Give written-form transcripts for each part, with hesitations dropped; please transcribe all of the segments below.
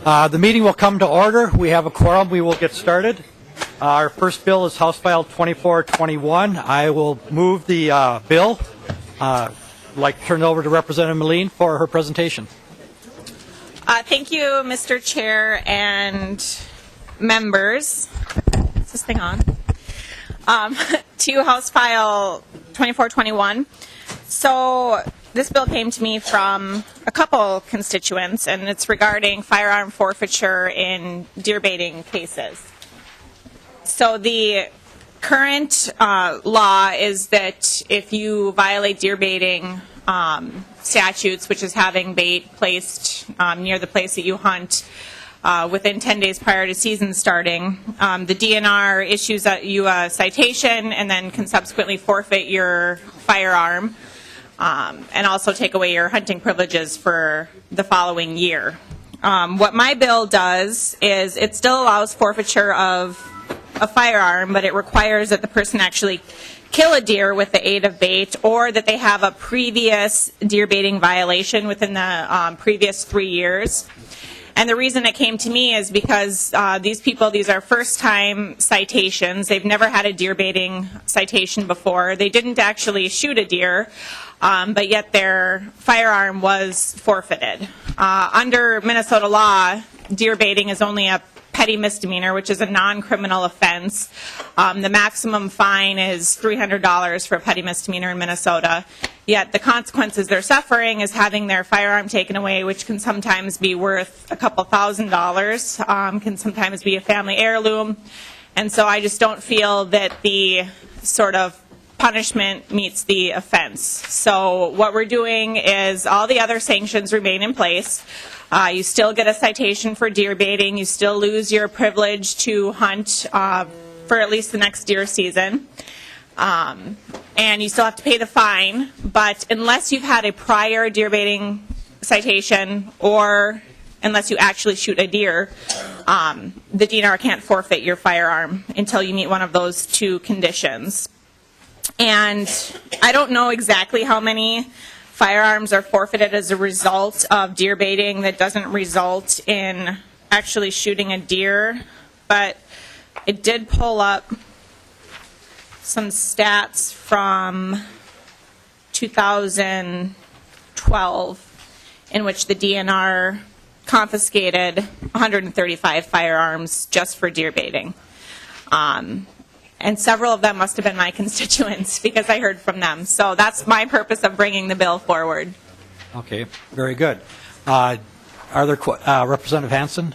The meeting will come to order. We have a quorum. We will get started. Our first bill is House File 2421. I will move the bill. I'd like to turn it over to Representative Melin for her presentation. Thank you, Mr. Chair and members. Is this thing on? To House File 2421. So this bill came to me from a couple constituents, and it's regarding firearm forfeiture in deer baiting cases. So the current law is that if you violate deer baiting statutes, which is having bait placed near the place that you hunt within 10 days prior to season starting, the DNR issues you a citation and then can subsequently forfeit your firearm and also take away your hunting privileges for the following year. What my bill does is it still allows forfeiture of a firearm, but it requires that the person actually kill a deer with the aid of bait, or that they have a previous deer baiting violation within the previous 3 years. And the reason it came to me is because these are first-time citations. They've never had a deer baiting citation before. They didn't actually shoot a deer, but yet their firearm was forfeited. Under Minnesota law, deer baiting is only a petty misdemeanor, which is a non-criminal offense. The maximum fine is $300 for a petty misdemeanor in Minnesota. Yet the consequences they're suffering is having their firearm taken away, which can sometimes be worth a couple $1,000s, can sometimes be a family heirloom. And so I just don't feel that the sort of punishment meets the offense. So what we're doing is all the other sanctions remain in place. You still get a citation for deer baiting. You still lose your privilege to hunt for at least the next deer season. And you still have to pay the fine. But unless you've had a prior deer baiting citation or unless you actually shoot a deer, the DNR can't forfeit your firearm until you meet one of those two conditions. And I don't know exactly how many firearms are forfeited as a result of deer baiting that doesn't result in actually shooting a deer, but it did pull up some stats from 2012 in which the DNR confiscated 135 firearms just for deer baiting. And several of them must have been my constituents because I heard from them. So that's my purpose of bringing the bill forward. Okay, very good. Are there Representative Hansen?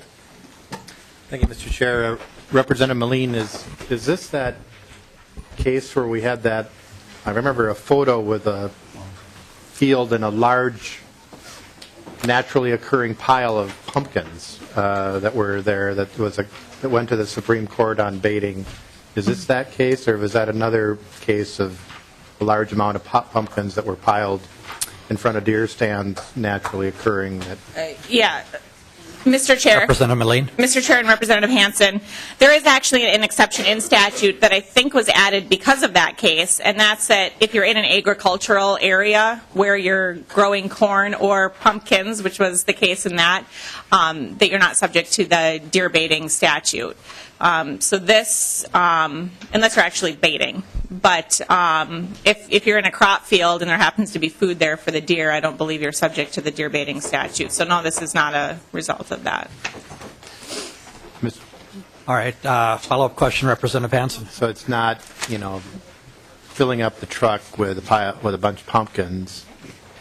Thank you, Mr. Chair. Representative Melin, is this that case where we had that? I remember a photo with a field and a large naturally occurring pile of pumpkins that were there that went to the Supreme Court on baiting. Is this that case, or was that another case of a large amount of pumpkins that were piled in front of deer stands naturally occurring? Yeah. Mr. Chair. Representative Melin. Mr. Chair and Representative Hansen, there is actually an exception in statute that I think was added because of that case, and that's that if you're in an agricultural area where you're growing corn or pumpkins, which was the case in that you're not subject to the deer baiting statute. So this, unless you're actually baiting, but if you're in a crop field and there happens to be food there for the deer, I don't believe you're subject to the deer baiting statute. So no, this is not a result of that. All right, follow-up question, Representative Hansen. So it's not, filling up the truck with a bunch of pumpkins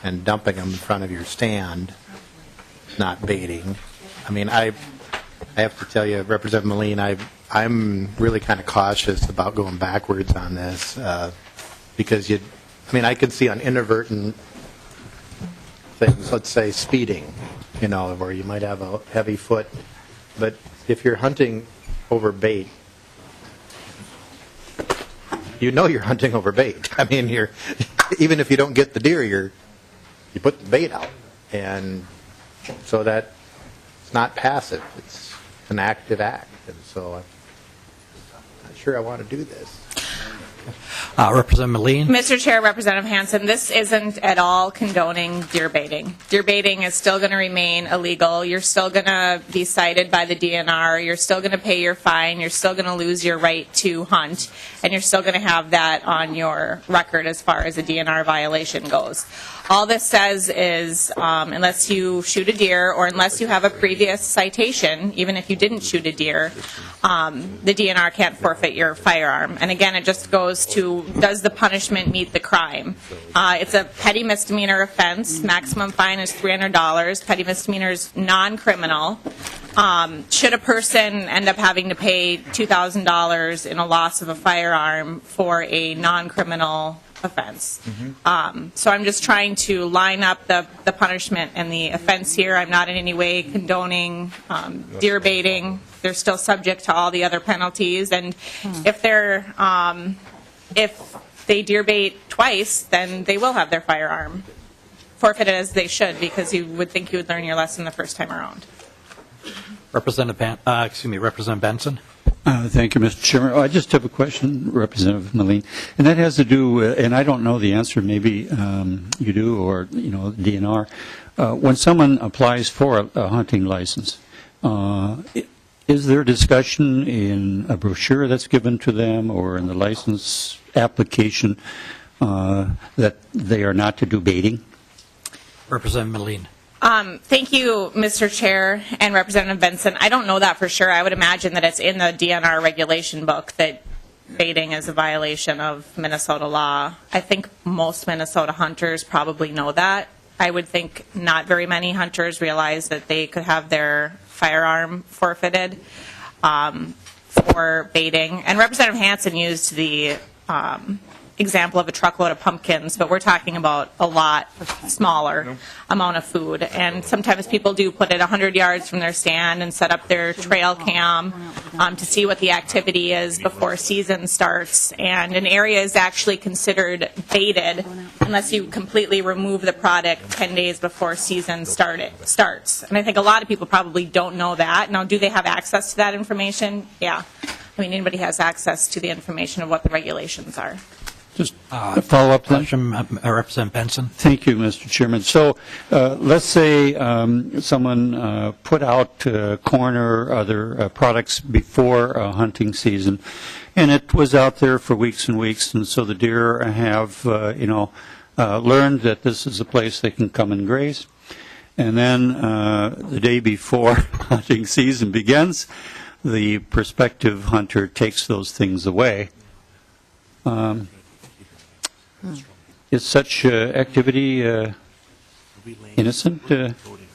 and dumping them in front of your stand, not baiting. I mean, I have to tell you, Representative Melin, I'm really kind of cautious about going backwards on this because I could see on inadvertent things, let's say speeding, where you might have a heavy foot. But if you're hunting over bait, you're hunting over bait. I mean, even if you don't get the deer, you put the bait out, and so that it's not passive. It's an active act, and so I'm not sure I want to do this. Representative Melin. Mr. Chair, Representative Hansen, this isn't at all condoning deer baiting. Deer baiting is still going to remain illegal. You're still going to be cited by the DNR. You're still going to pay your fine. You're still going to lose your right to hunt. And you're still going to have that on your record as far as a DNR violation goes. All this says is unless you shoot a deer or unless you have a previous citation, even if you didn't shoot a deer, the DNR can't forfeit your firearm. And again, it just goes to, does the punishment meet the crime? It's a petty misdemeanor offense. Maximum fine is $300. Petty misdemeanor is non-criminal. Should a person end up having to pay $2,000 in a loss of a firearm for a non-criminal offense? So I'm just trying to line up the punishment and the offense here. I'm not in any way condoning deer baiting. They're still subject to all the other penalties, and if they deer bait twice, then they will have their firearm forfeited, as they should, because you would think you would learn your lesson the first time around. Representative Benson. Thank you, Mr. Chairman. I just have a question, Representative Melin, and that has to do, and I don't know the answer, maybe you do, or, DNR. When someone applies for a hunting license, is there discussion in a brochure that's given to them or in the license application that they are not to do baiting? Representative Melin. Thank you, Mr. Chair and Representative Benson. I don't know that for sure. I would imagine that it's in the DNR regulation book that baiting is a violation of Minnesota law. I think most Minnesota hunters probably know that. I would think not very many hunters realize that they could have their firearm forfeited for baiting. And Representative Hansen used the example of a truckload of pumpkins, but we're talking about a lot smaller amount of food. And sometimes people do put it 100 yards from their stand and set up their trail cam to see what the activity is before season starts. And an area is actually considered baited unless you completely remove the product 10 days before season starts. And I think a lot of people probably don't know that. Now, do they have access to that information? Yeah. I mean, anybody has access to the information of what the regulations are. Just a follow-up then. Question, Representative Benson. Thank you, Mr. Chairman. So let's say someone put out corn or other products before hunting season, and it was out there for weeks and weeks, and so the deer have, learned that this is a place they can come and graze. And then the day before hunting season begins, the prospective hunter takes those things away. Is such activity innocent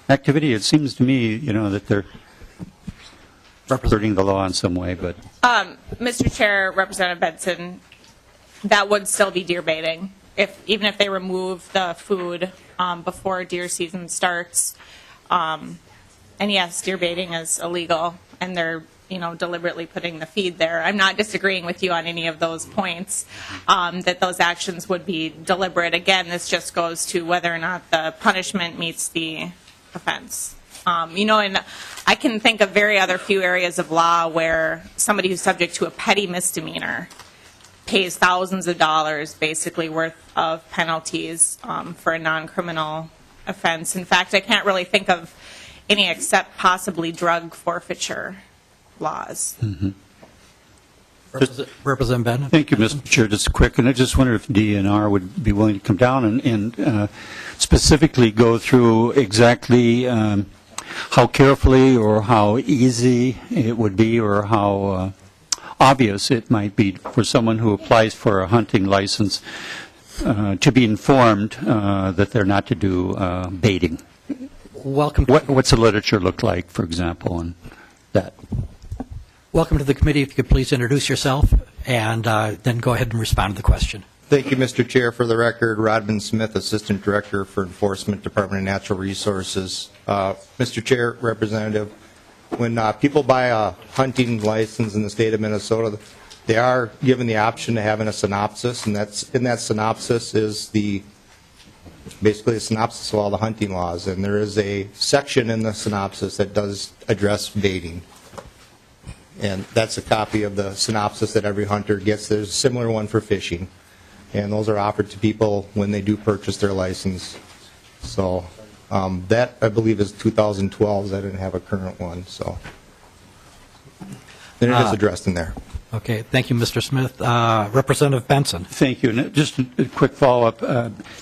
activity? It seems to me, that they're representing the law in some way. But Mr. Chair, Representative Benson, that would still be deer baiting, even if they remove the food before deer season starts. And yes, deer baiting is illegal, and they're deliberately putting the feed there. I'm not disagreeing with you on any of those points, that those actions would be deliberate. Again, this just goes to whether or not the punishment meets the offense. And I can think of very other few areas of law where somebody who's subject to a petty misdemeanor pays thousands of dollars basically worth of penalties for a non-criminal offense. In fact, I can't really think of any except possibly drug forfeiture laws. Mm-hmm. Representative Benson. Thank you, Mr. Chair. Just quick, and I just wonder if DNR would be willing to come down and specifically go through exactly how carefully or how easy it would be or how obvious it might be for someone who applies for a hunting license to be informed that they're not to do baiting. Welcome. What's the literature look like, for example, on that? Welcome to the committee. If you could please introduce yourself and then go ahead and respond to the question. Thank you, Mr. Chair. For the record, Rodman Smith, Assistant Director for Enforcement, Department of Natural Resources. Mr. Chair, Representative, when people buy a hunting license in the state of Minnesota, they are given the option to have a synopsis, and in that synopsis is basically a synopsis of all the hunting laws, and there is a section in the synopsis that does address baiting. And that's a copy of the synopsis that every hunter gets. There's a similar one for fishing. and those are offered to people when they do purchase their license. So that, I believe, is 2012. I didn't have a current one, so then it is addressed in there. Okay, thank you, Mr. Smith. Representative Benson. Thank you. And just a quick follow-up.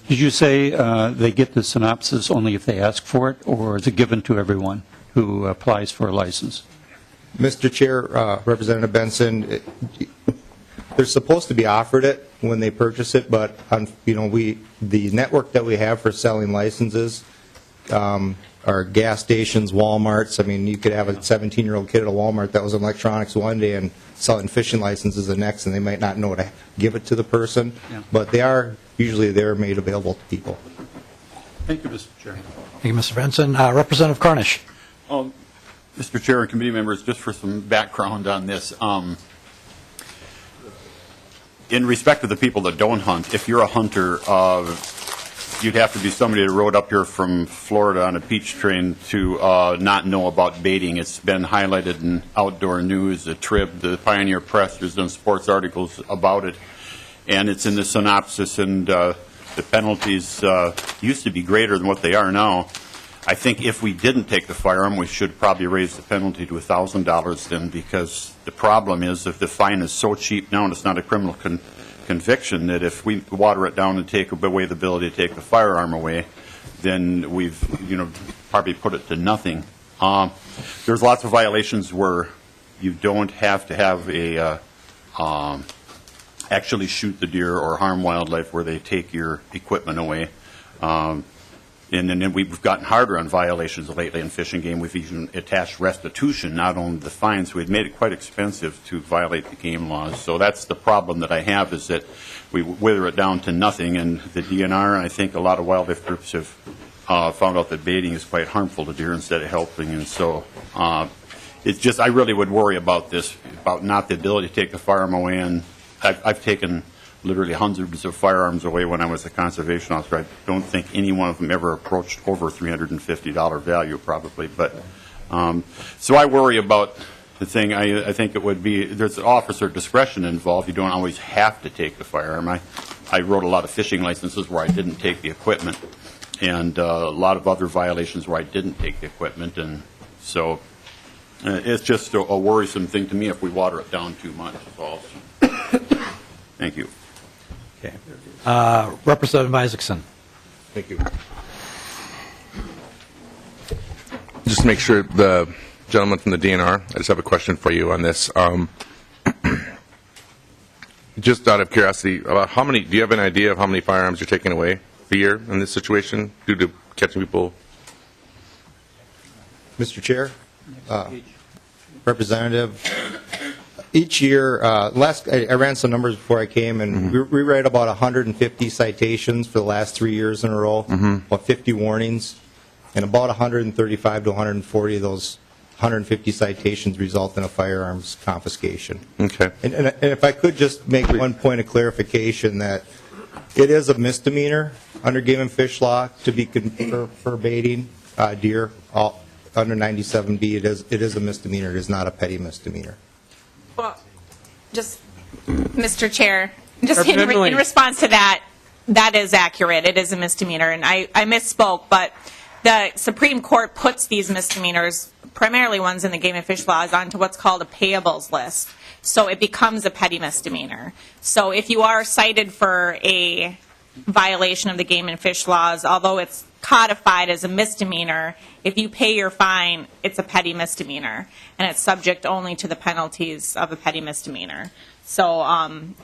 Did you say they get the synopsis only if they ask for it, or is it given to everyone who applies for a license? Mr. Chair, Representative Benson, they're supposed to be offered it when they purchase it, but the network that we have for selling licenses are gas stations, Walmarts. I mean, you could have a 17-year-old kid at a Walmart that was in electronics one day and selling fishing licenses the next, and they might not know to give it to the person. Yeah. But usually they're made available to people. Thank you, Mr. Chair. Thank you, Mr. Benson. Representative Cornish. Mr. Chair and committee members, just for some background on this, in respect to the people that don't hunt, if you're a hunter, you'd have to be somebody that rode up here from Florida on a peach train to not know about baiting. It's been highlighted in Outdoor News, the Trib, the Pioneer Press. There's done sports articles about it, and it's in the synopsis. And the penalties used to be greater than what they are now. I think if we didn't take the firearm, we should probably raise the penalty to $1,000 then, because the problem is if the fine is so cheap now and it's not a criminal conviction, that if we water it down and take away the ability to take the firearm away, then we've probably put it to nothing. There's lots of violations where you don't have to have a actually shoot the deer or harm wildlife, where they take your equipment away. And then we've gotten harder on violations lately in Fish and Game. We've even attached restitution, not only the fines. We've made it quite expensive to violate the game laws. So that's the problem that I have, is that we wither it down to nothing. And the DNR, and I think a lot of wildlife groups have found out that baiting is quite harmful to deer instead of helping. And so it's just, I really would worry about this, about not the ability to take the firearm away. And I've taken literally hundreds of firearms away when I was a conservation officer. I don't think any one of them ever approached over $350 value, probably. But so I worry about the thing. I think it would be, there's officer discretion involved. You don't always have to take the firearm. I wrote a lot of fishing licenses where I didn't take the equipment, and a lot of other violations where I didn't take the equipment. And so it's just a worrisome thing to me if we water it down too much. Thank you. Okay. Representative Isaacson. Thank you. Just to make sure, the gentleman from the DNR, I just have a question for you on this. Just out of curiosity, about how many, do you have an idea of how many firearms you're taking away a year in this situation due to catching people? Mr. Chair, Representative, each year, I ran some numbers before I came, and we write about 150 citations for the last 3 years in a row, about 50 warnings, and about 135 to 140 of those 150 citations result in a firearms confiscation. Okay. And if I could just make one point of clarification, that it is a misdemeanor under game and fish law to be for baiting deer. Under 97B, it is a misdemeanor. It is not a petty misdemeanor. Well, just, Mr. Chair, just in response to that, that is accurate. It is a misdemeanor, and I misspoke, but the Supreme Court puts these misdemeanors, primarily ones in the game and fish laws, onto what's called a payables list. So it becomes a petty misdemeanor. So if you are cited for a violation of the game and fish laws, although it's codified as a misdemeanor, if you pay your fine, it's a petty misdemeanor, and it's subject only to the penalties of a petty misdemeanor. So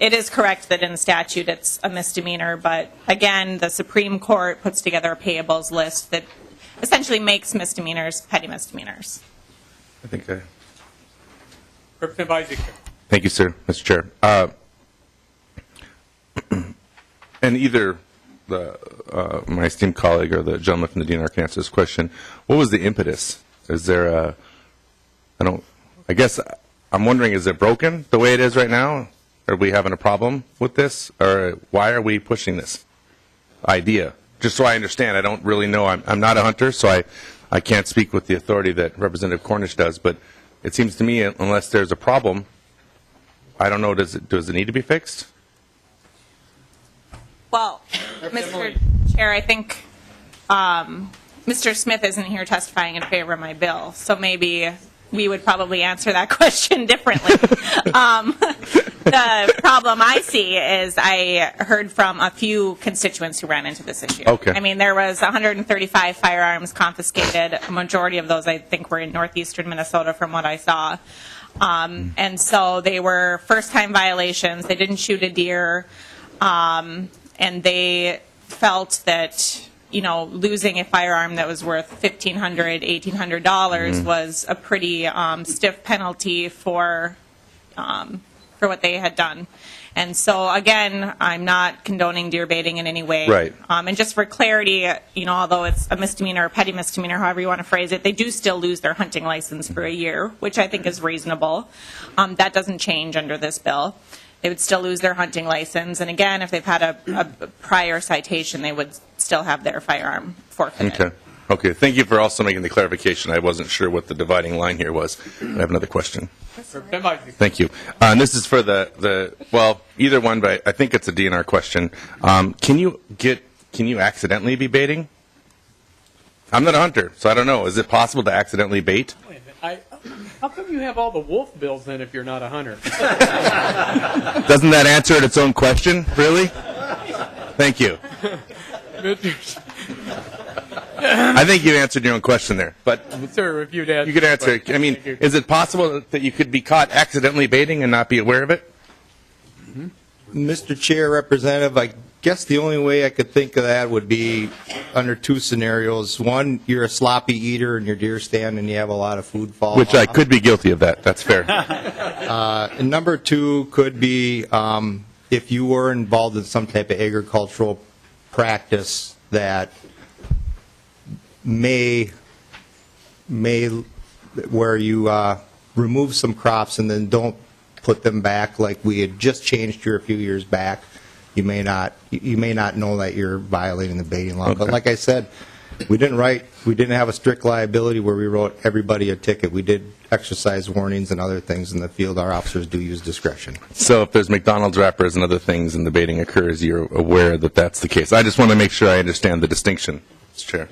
it is correct that in statute it's a misdemeanor, but again, the Supreme Court puts together a payables list that essentially makes misdemeanors petty misdemeanors. I think Representative Isaac. Thank you, sir, Mr. Chair. And either my esteemed colleague or the gentleman from the DNR can answer this question. What was the impetus? Is there I guess I'm wondering, is it broken the way it is right now? Are we having a problem with this? Or why are we pushing this idea? Just so I understand, I don't really know. I'm not a hunter, so I can't speak with the authority that Representative Cornish does, but it seems to me, unless there's a problem, I don't know, does it need to be fixed? Well, Mr. Chair, I think Mr. Smith isn't here testifying in favor of my bill, so maybe we would probably answer that question differently. The problem I see is I heard from a few constituents who ran into this issue. Okay. I mean, there was 135 firearms confiscated. A majority of those, I think, were in northeastern Minnesota from what I saw. And so they were first-time violations. They didn't shoot a deer. And they felt that, you know, losing a firearm that was worth $1,500, $1,800 was a pretty stiff penalty for what they had done. And so, again, I'm not condoning deer baiting in any way. Right. And just for clarity, you know, although it's a misdemeanor or petty misdemeanor, however you want to phrase it, they do still lose their hunting license for a year, which I think is reasonable. That doesn't change under this bill. They would still lose their hunting license. And again, if they've had a prior citation, they would still have their firearm forfeited. Okay. Okay. Thank you for also making the clarification. I wasn't sure what the dividing line here was. I have another question. Thank you. And this is for well, either one, but I think it's a DNR question. Can you accidentally be baiting? I'm not a hunter, so I don't know. Is it possible to accidentally bait? How come you have all the wolf bills then if you're not a hunter? Doesn't that answer its own question, really? Thank you. I think you answered your own question there, but Sir, if you'd answer. you could answer it. I mean, is it possible that you could be caught accidentally baiting and not be aware of it? Mr. Chair, Representative, I guess the only way I could think of that would be under two scenarios. One, you're a sloppy eater in your deer stand and you have a lot of food fall Which I off. could be guilty of that. That's fair. And number two could be if you were involved in some type of agricultural practice that may where you remove some crops and then don't put them back like we had just changed here a few years back. You may not know that you're violating the baiting law. But Okay. like I said, we didn't have a strict liability where we wrote everybody a ticket. We did exercise warnings and other things in the field. Our officers do use discretion. So if there's McDonald's wrappers and other things and the baiting occurs, you're aware that that's the case. I just want to make sure I understand the distinction, Mr. Chair.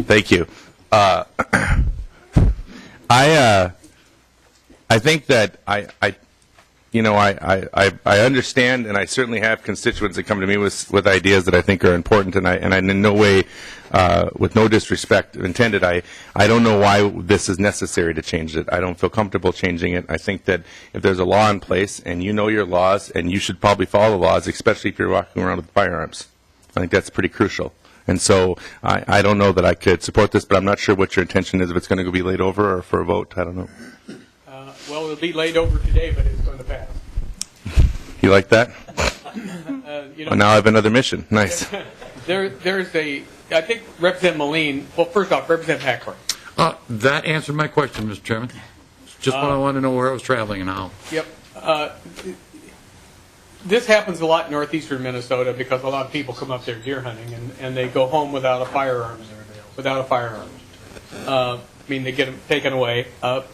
Thank you. I think that I understand, and I certainly have constituents that come to me with ideas that I think are important, and I in no way, with no disrespect intended, I don't know why this is necessary to change it. I don't feel comfortable changing it. I think that if there's a law in place and you know your laws, and you should probably follow the laws, especially if you're walking around with firearms. I think that's pretty crucial. And so I don't know that I could support this, but I'm not sure what your intention is, if it's going to be laid over or for a vote. I don't know. Well, it'll be laid over today, but it's going to pass. You like that? You know, Well, now I have another mission. Nice. there's I think Representative Melin, well, first off, Representative Hackler. That answered my question, Mr. Chairman. Just what I wanted to know where I was traveling and how. Yep. This happens a lot in northeastern Minnesota because a lot of people come up there deer hunting and they go home without a firearm. I mean, they get them taken away.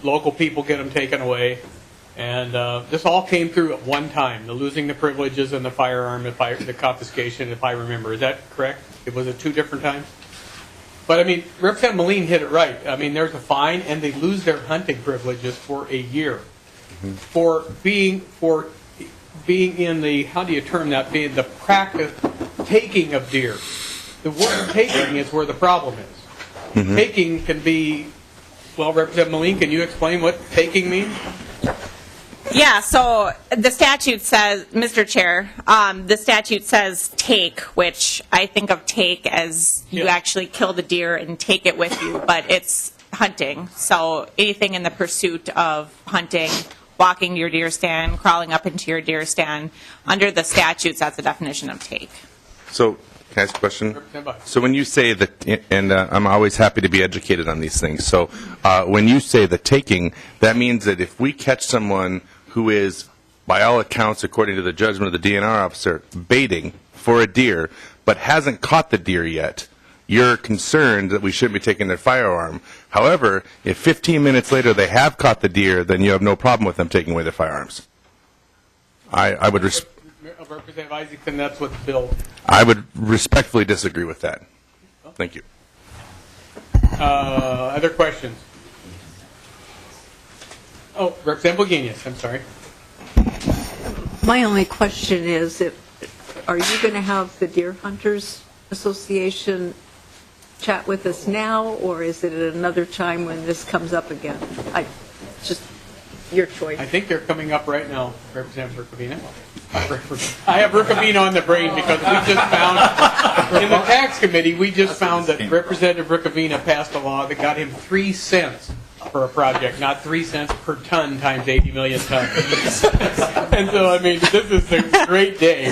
Local people get them taken away. And this all came through at one time, the losing the privileges and the firearm, the confiscation, if I remember. Is that correct? Was it two different times? But, I mean, Representative Melin hit it right. I mean, there's a fine, and they lose their hunting privileges for a year for being in the, how do you term that, being the practice, taking of deer. The word taking is where the problem is. Taking can be, well, Representative Melin, can you explain what taking means? Yeah, so the statute says, Mr. Chair, the statute says take, which I think of take as you actually kill the deer and take it with you, but it's hunting. So anything in the pursuit of hunting, walking to your deer stand, crawling up into your deer stand, under the statutes, that's the definition of take. So, can I ask a question? So when you say that, and I'm always happy to be educated on these things, so when you say the taking, that means that if we catch someone who is, by all accounts, according to the judgment of the DNR officer, baiting for a deer, but hasn't caught the deer yet, you're concerned that we shouldn't be taking their firearm. However, if 15 minutes later they have caught the deer, then you have no problem with them taking away their firearms. I would Representative Isaacson, that's what the bill. I would respectfully disagree with that. Thank you. Other questions? Oh, Representative Bogenius, I'm sorry. My only question is, are you going to have the Deer Hunters Association chat with us now, or is it at another time when this comes up again? Just your choice. I think they're coming up right now, Representative Rukavina. I have Rukavina on the brain because we just found, in the tax committee, we just found that Representative Rukavina passed a law that got him 3 cents for a project, not 3 cents per ton times 80 million tons. And so, I mean, this is a great day.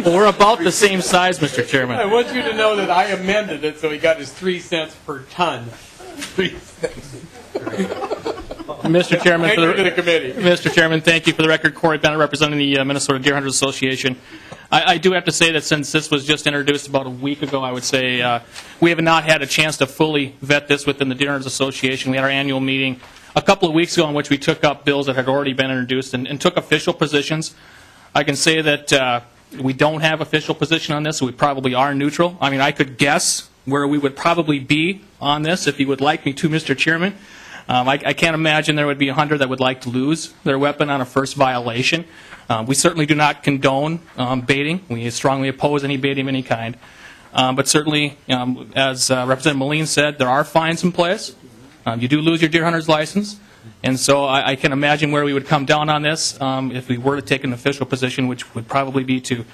We're about the same size, Mr. Chairman. I want you to know that I amended it so he got his 3 cents per ton. 3 cents. Mr. Chairman, Thank you to the committee. Mr. Chairman, thank you. For the record, Corey Bennett, representing the Minnesota Deer Hunters Association. I do have to say that since this was just introduced about a week ago, I would say we have not had a chance to fully vet this within the Deer Hunters Association. We had our annual meeting a couple of weeks ago in which we took up bills that had already been introduced and took official positions. I can say that we don't have official position on this, so we probably are neutral. I mean, I could guess where we would probably be on this if you would like me to, Mr. Chairman. I can't imagine there would be a hunter that would like to lose their weapon on a first violation. We certainly do not condone baiting. We strongly oppose any baiting of any kind. But certainly, as Representative Melin said, there are fines in place. You do lose your deer hunter's license. And so I can imagine where we would come down on this if we were to take an official position, which would probably be to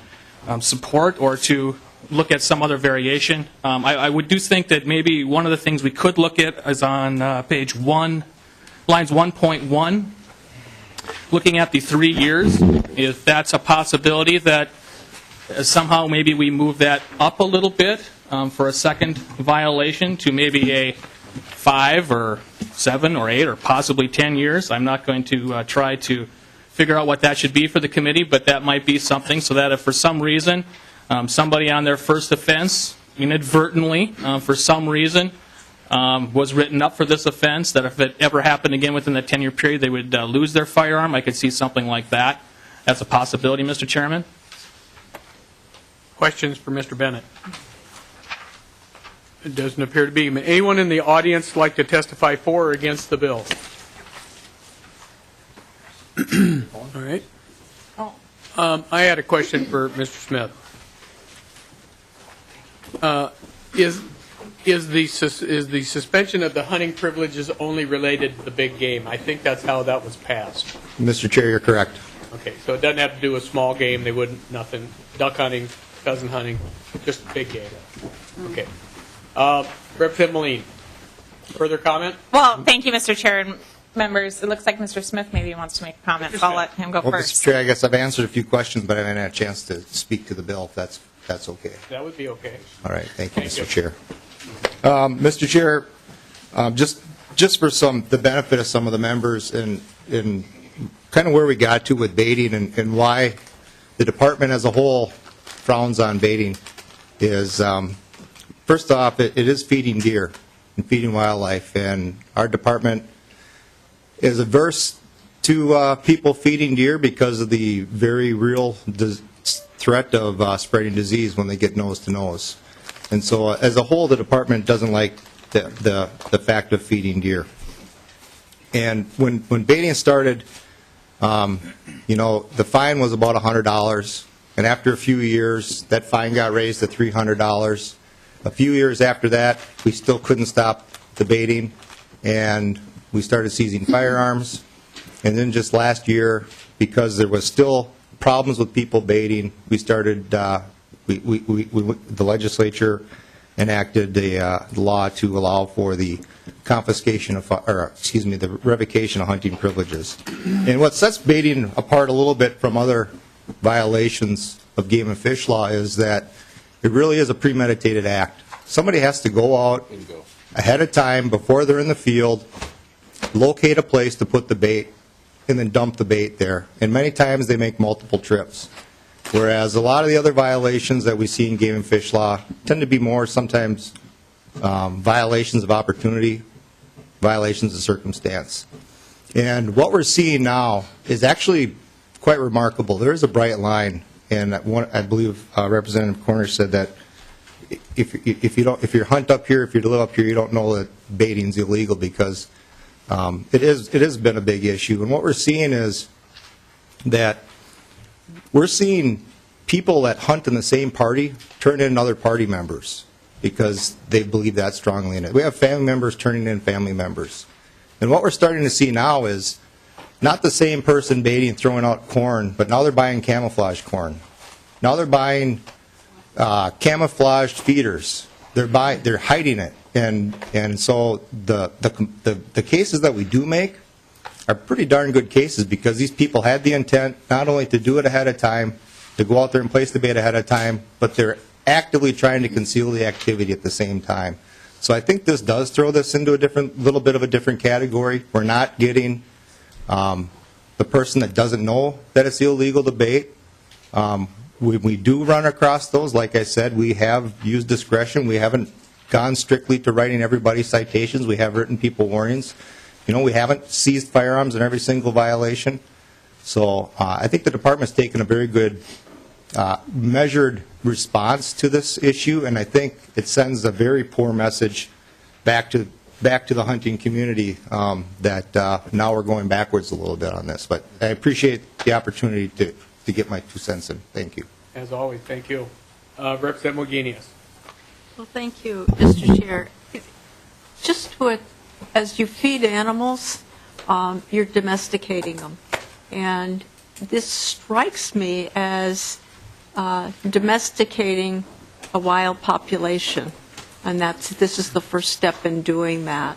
support or to look at some other variation. I would do think that maybe one of the things we could look at is on page 1, lines 1.1, looking at the 3 years, if that's a possibility that somehow maybe we move that up a little bit for a second violation to maybe a 5 or 7 or 8 or possibly 10 years. I'm not going to try to figure out what that should be for the committee, but that might be something so that if for some reason somebody on their first offense inadvertently, for some reason, was written up for this offense, that if it ever happened again within the 10-year period, they would lose their firearm. I could see something like that as a possibility, Mr. Chairman. Questions for Mr. Bennett? It doesn't appear to be. Anyone in the audience like to testify for or against the bill? All right. I had a question for Mr. Smith. Is the suspension of the hunting privileges only related to the big game? I think that's how that was passed. Mr. Chair, you're correct. Okay, so it doesn't have to do with small game. They wouldn't, nothing, duck hunting, pheasant hunting, just big game. Okay. Representative Melin, further comment? Well, thank you, Mr. Chair and members. It looks like Mr. Smith maybe wants to make a comment, so I'll let him go Well, first. Mr. Chair, I guess I've answered a few questions, but I haven't had a chance to speak to the bill, if that's okay. That would be okay. All right, thank you, Thank Mr. you. Chair. Mr. Chair, just for the benefit of some of the members and kind of where we got to with baiting and why the department as a whole frowns on baiting is, first off, it is feeding deer and feeding wildlife, and our department is averse to people feeding deer because of the very real threat of spreading disease when they get nose to nose. And so as a whole, the department doesn't like the fact of feeding deer. And when baiting started, the fine was about $100. And after a few years, that fine got raised to $300. A few years after that, we still couldn't stop the baiting, and we started seizing firearms. And then just last year, because there was still problems with people baiting, we started, the legislature enacted a law to allow for the confiscation of, the revocation of hunting privileges. And what sets baiting apart a little bit from other violations of game and fish law is that it really is a premeditated act. Somebody has to go out ahead of time before they're in the field, locate a place to put the bait, and then dump the bait there. And many times they make multiple trips. Whereas a lot of the other violations that we see in game and fish law tend to be more sometimes violations of opportunity, violations of circumstance. And what we're seeing now is actually quite remarkable. There is a bright line, and I believe Representative Corner said that if you hunt up here, if you live up here, you don't know that baiting's illegal because it has been a big issue. And what we're seeing is that we're seeing people that hunt in the same party turn in other party members because they believe that strongly in it. We have family members turning in family members. And what we're starting to see now is not the same person baiting, throwing out corn, but now they're buying camouflage corn. Now they're buying camouflaged feeders. They're hiding it. And so the cases that we do make are pretty darn good cases because these people had the intent not only to do it ahead of time, to go out there and place the bait ahead of time, but they're actively trying to conceal the activity at the same time. So I think this does throw this into a little bit of a different category. We're not getting the person that doesn't know that it's illegal to bait. We do run across those. Like I said, we have used discretion. We haven't gone strictly to writing everybody citations. We have written people warnings. We haven't seized firearms in every single violation. So I think the department's taken a very good measured response to this issue, and I think it sends a very poor message back to the hunting community that now we're going backwards a little bit on this. But I appreciate the opportunity to get my 2 cents in. Thank you. As always, thank you. Representative Wagenius. Well, thank you, Mr. Chair. Just as you feed animals, you're domesticating them. And this strikes me as domesticating a wild population. And this is the first step in doing that.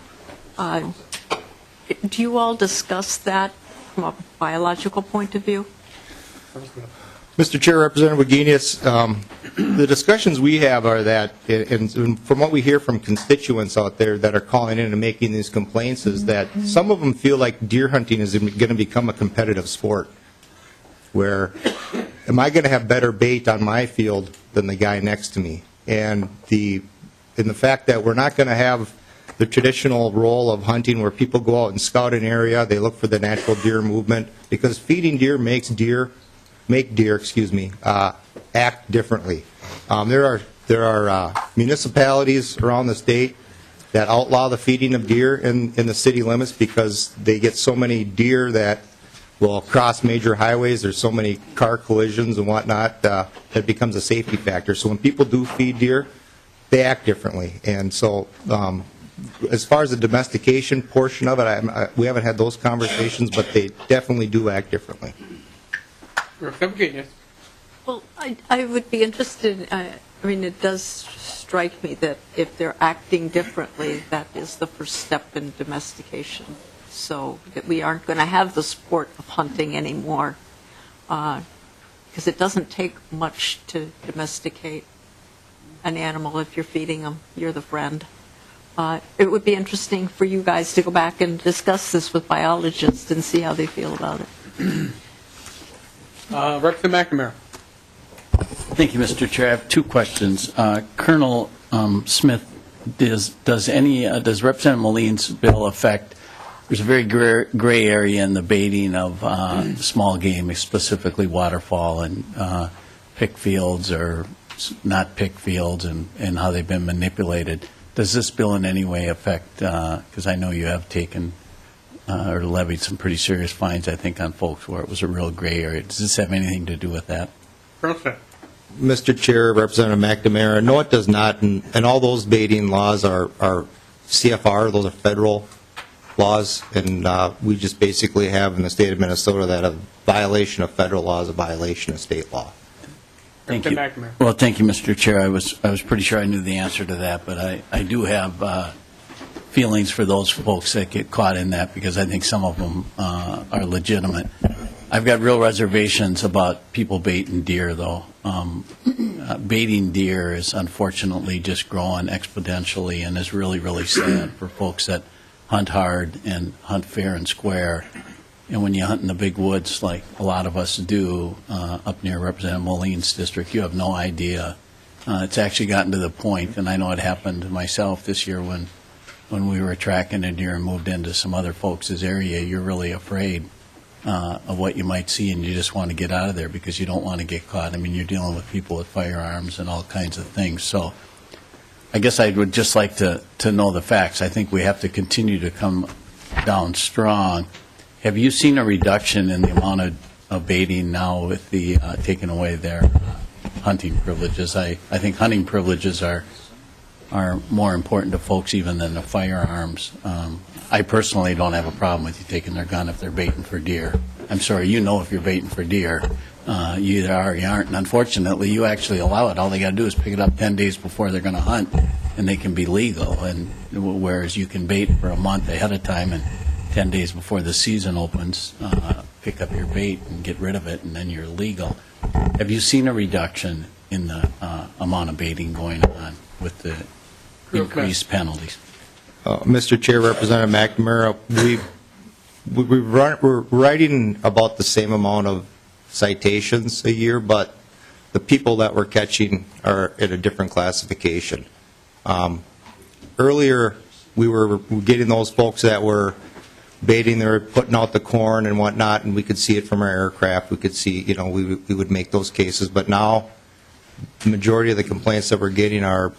Do you all discuss that from a biological point of view? Mr. Chair, Representative Wagenius, the discussions we have are that, and from what we hear from constituents out there that are calling in and making these complaints, is that some of them feel like deer hunting is going to become a competitive sport, where am I going to have better bait on my field than the guy next to me? And the fact that we're not going to have the traditional role of hunting where people go out and scout an area, they look for the natural deer movement, because feeding deer makes deer act differently. There are municipalities around the state that outlaw the feeding of deer in the city limits because they get so many deer that will cross major highways. There's so many car collisions and whatnot that becomes a safety factor. So when people do feed deer, they act differently. And so as far as the domestication portion of it, we haven't had those conversations, but they definitely do act differently. Well, I would be interested, it does strike me that if they're acting differently, that is the first step in domestication. So that we aren't going to have the sport of hunting anymore, because it doesn't take much to domesticate an animal. If you're feeding them, you're the friend. It would be interesting for you guys to go back and discuss this with biologists and see how they feel about it. Representative McNamara. Thank you, Mr. Chair. I have 2 questions. Colonel Smith, does Representative Melin's bill affect? There's a very gray area in the baiting of small game, specifically waterfowl and pick fields or not pick fields, and how they've been manipulated. Does this bill in any way affect? Because I know you have taken or levied some pretty serious fines, I think, on folks where it was a real gray area. Does this have anything to do with that? Perfect. Mr. Chair, Representative McNamara, no, it does not. And all those baiting laws are CFR. Those are federal laws. And we just basically have in the state of Minnesota that a violation of federal law is a violation of state law. Thank you. Well, thank you, Mr. Chair. I was pretty sure I knew the answer to that, but I do have feelings for those folks that get caught in that, because I think some of them are legitimate. I've got real reservations about people baiting deer, though. Baiting deer is unfortunately just growing exponentially, and is really, really sad for folks that hunt hard and hunt fair and square. And when you hunt in the big woods, like a lot of us do, up near Representative Melin's district, you have no idea. It's actually gotten to the point, and I know it happened to myself this year when we were tracking a deer and moved into some other folks' area, you're really afraid. of what you might see, and you just want to get out of there because you don't want to get caught. I mean, you're dealing with people with firearms and all kinds of things. So I guess I would just like to know the facts. I think we have to continue to come down strong. Have you seen a reduction in the amount of baiting now with the taking away their hunting privileges? I think hunting privileges are more important to folks even than the firearms. I personally don't have a problem with you taking their gun if they're baiting for deer. I'm sorry, you know if you're baiting for deer. You either are or you aren't. And unfortunately, you actually allow it. All they got to do is pick it up 10 days before they're going to hunt, and they can be legal. And whereas you can bait for a month ahead of time, and 10 days before the season opens, pick up your bait and get rid of it, and then you're legal. Have you seen a reduction in the amount of baiting going on with the increased penalties? Mr. Chair, Representative McNamara, we're writing about the same amount of citations a year, but the people that we're catching are at a different classification. Earlier, we were getting those folks that were baiting, they were putting out the corn and whatnot, and we could see it from our aircraft. We could see, we would make those cases. But now, the majority of the complaints that we're getting are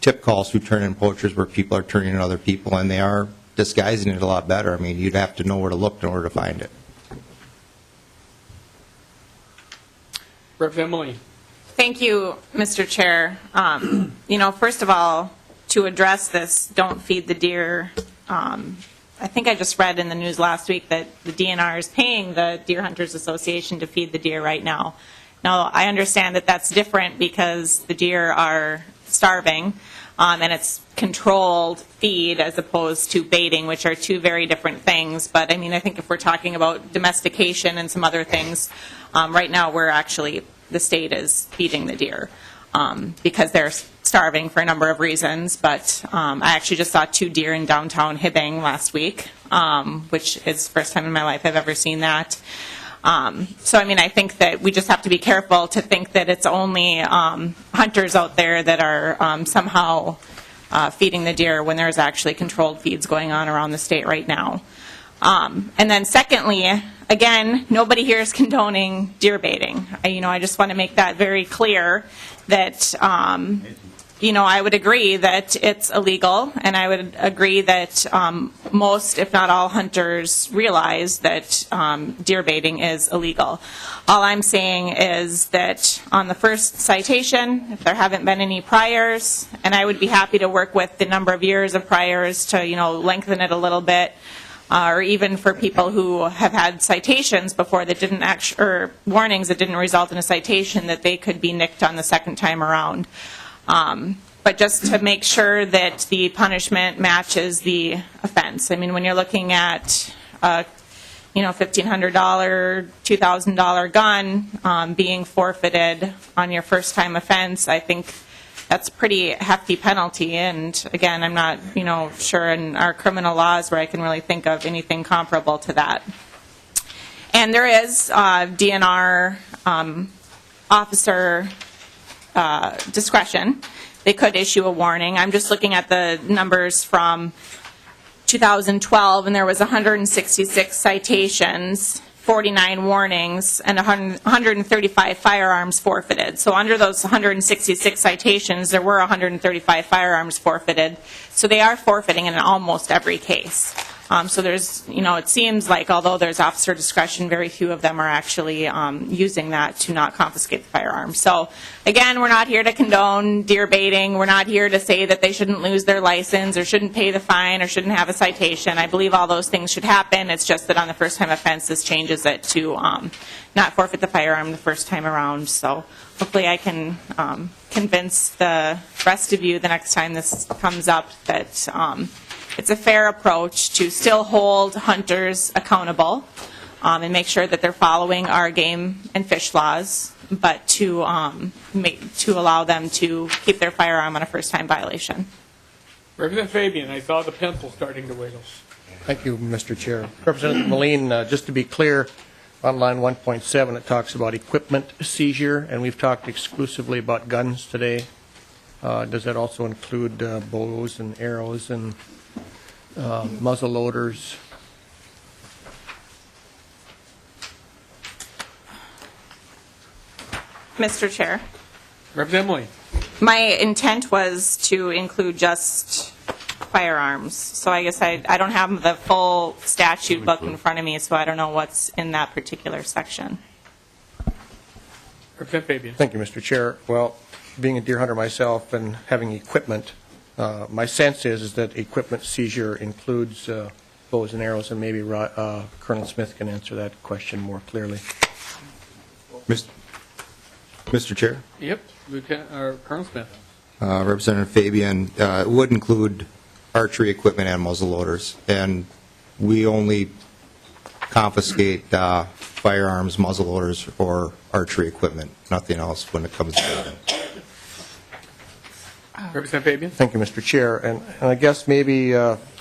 tip calls through turn-in poachers where people are turning in other people, and they are disguising it a lot better. I mean, you'd have to know where to look in order to find it. Representative Melin. Thank you, Mr. Chair. First of all, to address this, don't feed the deer. I think I just read in the news last week that the DNR is paying the Deer Hunters Association to feed the deer right now. Now, I understand that that's different because the deer are starving, and it's controlled feed as opposed to baiting, which are two very different things. But, I mean, I think if we're talking about domestication and some other things, right now the state is feeding the deer because they're starving for a number of reasons. But I actually just saw 2 deer in downtown Hibbing last week, which is the first time in my life I've ever seen that. So, I mean, I think that we just have to be careful to think that it's only hunters out there that are somehow feeding the deer when there's actually controlled feeds going on around the state right now. And then secondly, again, nobody here is condoning deer baiting. I just want to make that very clear that I would agree that it's illegal, and I would agree that most, if not all, hunters realize that deer baiting is illegal. All I'm saying is that on the first citation, if there haven't been any priors, and I would be happy to work with the number of years of priors to, lengthen it a little bit, or even for people who have had citations before that didn't or warnings that didn't result in a citation, that they could be nicked on the second time around. But just to make sure that the punishment matches the offense. I mean, when you're looking at $1,500, $2,000 gun being forfeited on your first time offense, I think that's a pretty hefty penalty. And again, I'm not, sure in our criminal laws where I can really think of anything comparable to that. And there is DNR officer discretion. They could issue a warning. I'm just looking at the numbers from 2012, and there was 166 citations, 49 warnings, and 135 firearms forfeited. So under those 166 citations, there were 135 firearms forfeited. So they are forfeiting in almost every case. So there's, it seems like although there's officer discretion, very few of them are actually using that to not confiscate the firearm. So again, we're not here to condone deer baiting. We're not here to say that they shouldn't lose their license or shouldn't pay the fine or shouldn't have a citation. I believe all those things should happen. It's just that on the first time offense, this changes it to not forfeit the firearm the first time around. So hopefully I can convince the rest of you the next time this comes up that it's a fair approach to still hold hunters accountable and make sure that they're following our game and fish laws, but to allow them to keep their firearm on a first-time violation. Representative Fabian, I saw the pencil starting to wiggle. Thank you, Mr. Chair. Representative Melin, just to be clear, on line 1.7 it talks about equipment seizure, and we've talked exclusively about guns today. Does that also include bows and arrows and muzzle loaders? Mr. Chair. Representative Melin. My intent was to include just firearms. So I guess I don't have the full statute book in front of me, so I don't know what's in that particular section. Representative Fabian. Thank you, Mr. Chair. Well, being a deer hunter myself and having equipment, my sense is that equipment seizure includes bows and arrows, and maybe Colonel Smith can answer that question more clearly. Mr. Chair, Yep. Colonel Smith. Representative Fabian, it would include archery equipment and muzzle loaders, and we only confiscate firearms, muzzle loaders, or archery equipment, nothing else when it comes to that. Representative Fabian. Thank you, Mr. Chair. And I guess maybe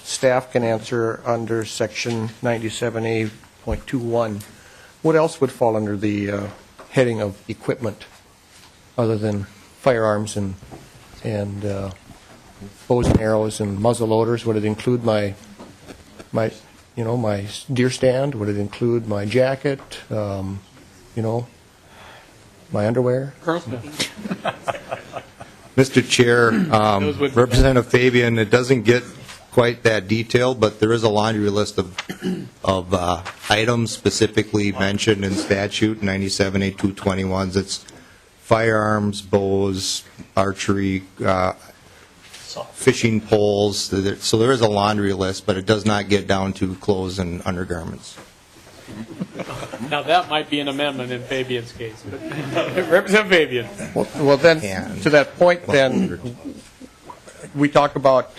staff can answer under Section 97A.21. What else would fall under the heading of equipment other than firearms and bows and arrows and muzzle loaders? Would it include my deer stand? Would it include my jacket? My underwear? Colonel Smith. Mr. Chair, Representative Fabian, it doesn't get quite that detailed, but there is a laundry list of items specifically mentioned in statute 97A221s. It's firearms, bows, archery, fishing poles. So there is a laundry list, but it does not get down to clothes and undergarments. Now, that might be an amendment in Fabian's case. But Representative Fabian. Well, then, to that point, then, we talk about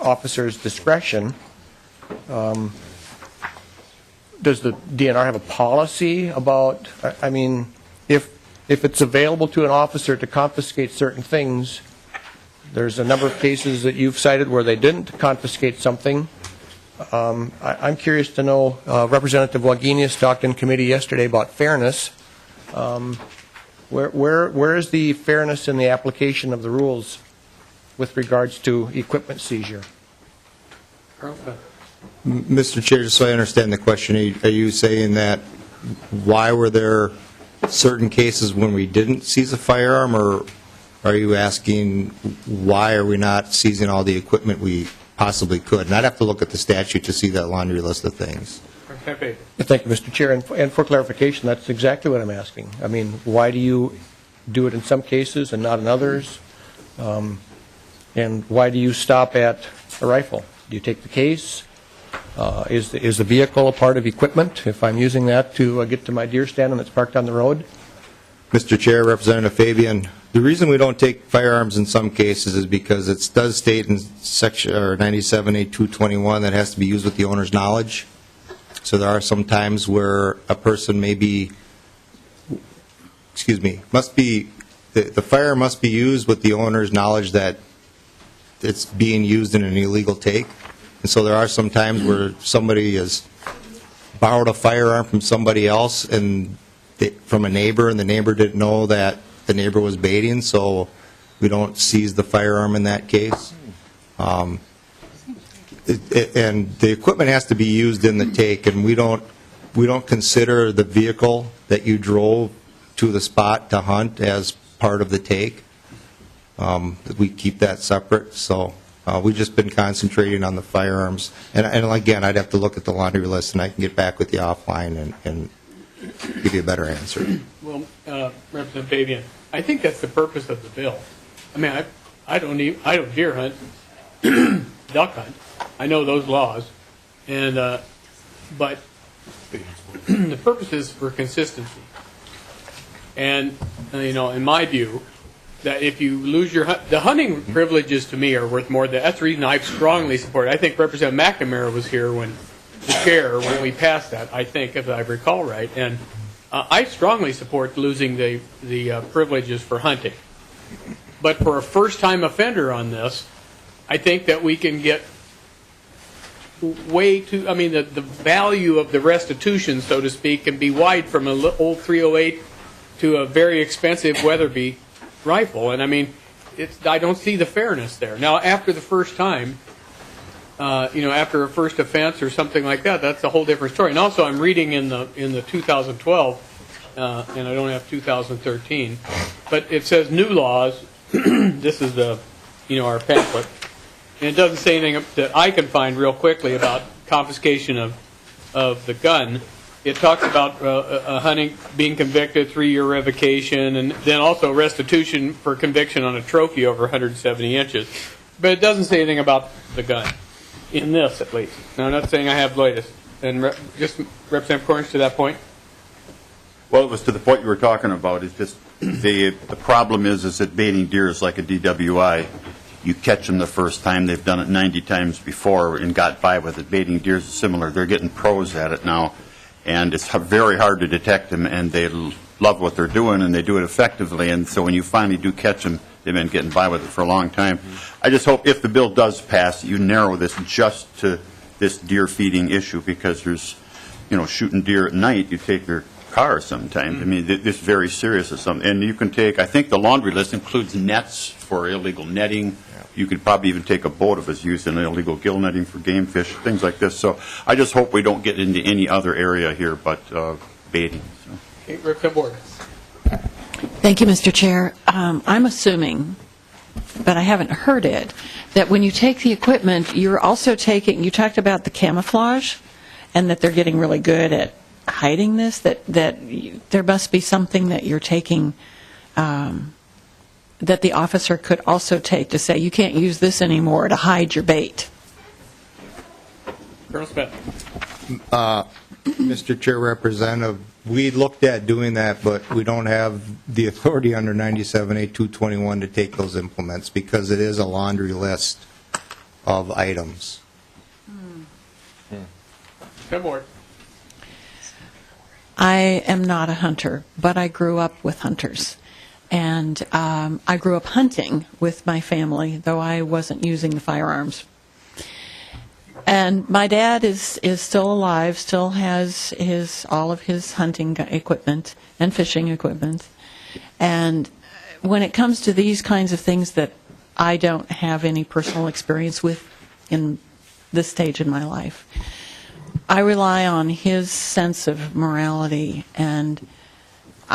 officers' discretion. Does the DNR have a policy about, I mean, if it's available to an officer to confiscate certain things, there's a number of cases that you've cited where they didn't confiscate something. I'm curious to know, Representative Wagenius talked in committee yesterday about fairness. Where is the fairness in the application of the rules with regards to equipment seizure? Mr. Chair, just so I understand the question, are you saying that why were there certain cases when we didn't seize a firearm, or are you asking why are we not seizing all the equipment we possibly could? And I'd have to look at the statute to see that laundry list of things. Representative Fabian. Thank you, Mr. Chair. And for clarification, that's exactly what I'm asking. I mean, why do you do it in some cases and not in others? And why do you stop at a rifle? Do you take the case? Is the vehicle a part of equipment if I'm using that to get to my deer stand and it's parked on the road? Mr. Chair, Representative Fabian, the reason we don't take firearms in some cases is because it does state in section 97A221 that it has to be used with the owner's knowledge. So there are some times where a person the firearm must be used with the owner's knowledge that it's being used in an illegal take. And so there are some times where somebody has borrowed a firearm from somebody else and from a neighbor, and the neighbor didn't know that the neighbor was baiting, so we don't seize the firearm in that case. And the equipment has to be used in the take, and we don't consider the vehicle that you drove to the spot to hunt as part of the take. We keep that separate, so we've just been concentrating on the firearms. And again, I'd have to look at the laundry list, and I can get back with you offline and give you a better answer. Well, Representative Fabian, I think that's the purpose of the bill. I mean, I don't deer hunt, duck hunt. I know those laws, and but the purpose is for consistency. And in my view, that if you lose the hunting privileges to me are worth more. That's the reason I strongly support it. I think Representative McNamara was here when we passed that, I think, if I recall right. And I strongly support losing the privileges for hunting. But for a first-time offender on this, I think that we can get the value of the restitution, so to speak, can be wide from an old 308 to a very expensive Weatherby rifle. And I mean, I don't see the fairness there. Now, after the first time, after a first offense or something like that, that's a whole different story. And also, I'm reading in the 2012 and I don't have 2013, but it says new laws. This is our pamphlet, and it doesn't say anything that I can find real quickly about confiscation of the gun. It talks about hunting, being convicted, 3-year revocation, and then also restitution for conviction on a trophy over 170 inches. But it doesn't say anything about the gun, in this at least. Now, I'm not saying I have the latest. And just Representative Cornish to that point. Well, it was to the point you were talking about. It's just the problem is that baiting deer is like a DWI. You catch them the first time. They've done it 90 times before and got by with it. Baiting deer is similar. They're getting pros at it now. And it's very hard to detect them, and they love what they're doing, and they do it effectively. And so when you finally do catch them, they've been getting by with it for a long time. I just hope if the bill does pass, you narrow this just to this deer feeding issue, because there's, shooting deer at night, you take their car sometimes. I mean, this is very serious or something. And you can take, I think the laundry list includes nets for illegal netting. You could probably even take a boat if it's used in illegal gill netting for game fish, things like this. So I just hope we don't get into any other area here but baiting. So. Okay, Representative Ward. Thank you, Mr. Chair. I'm assuming, but I haven't heard it, that when you take the equipment, you're also taking, you talked about the camouflage and that they're getting really good at hiding this, that there must be something that you're taking that the officer could also take to say, you can't use this anymore to hide your bait. Colonel Smith. Mr. Chair, Representative, we looked at doing that, but we don't have the authority under 97A221 to take those implements because it is a laundry list of items. Ward. I am not a hunter, but I grew up with hunters. And I grew up hunting with my family, though I wasn't using the firearms. And my dad is still alive, still has all of his hunting equipment and fishing equipment. And when it comes to these kinds of things that I don't have any personal experience with in this stage in my life, I rely on his sense of morality, and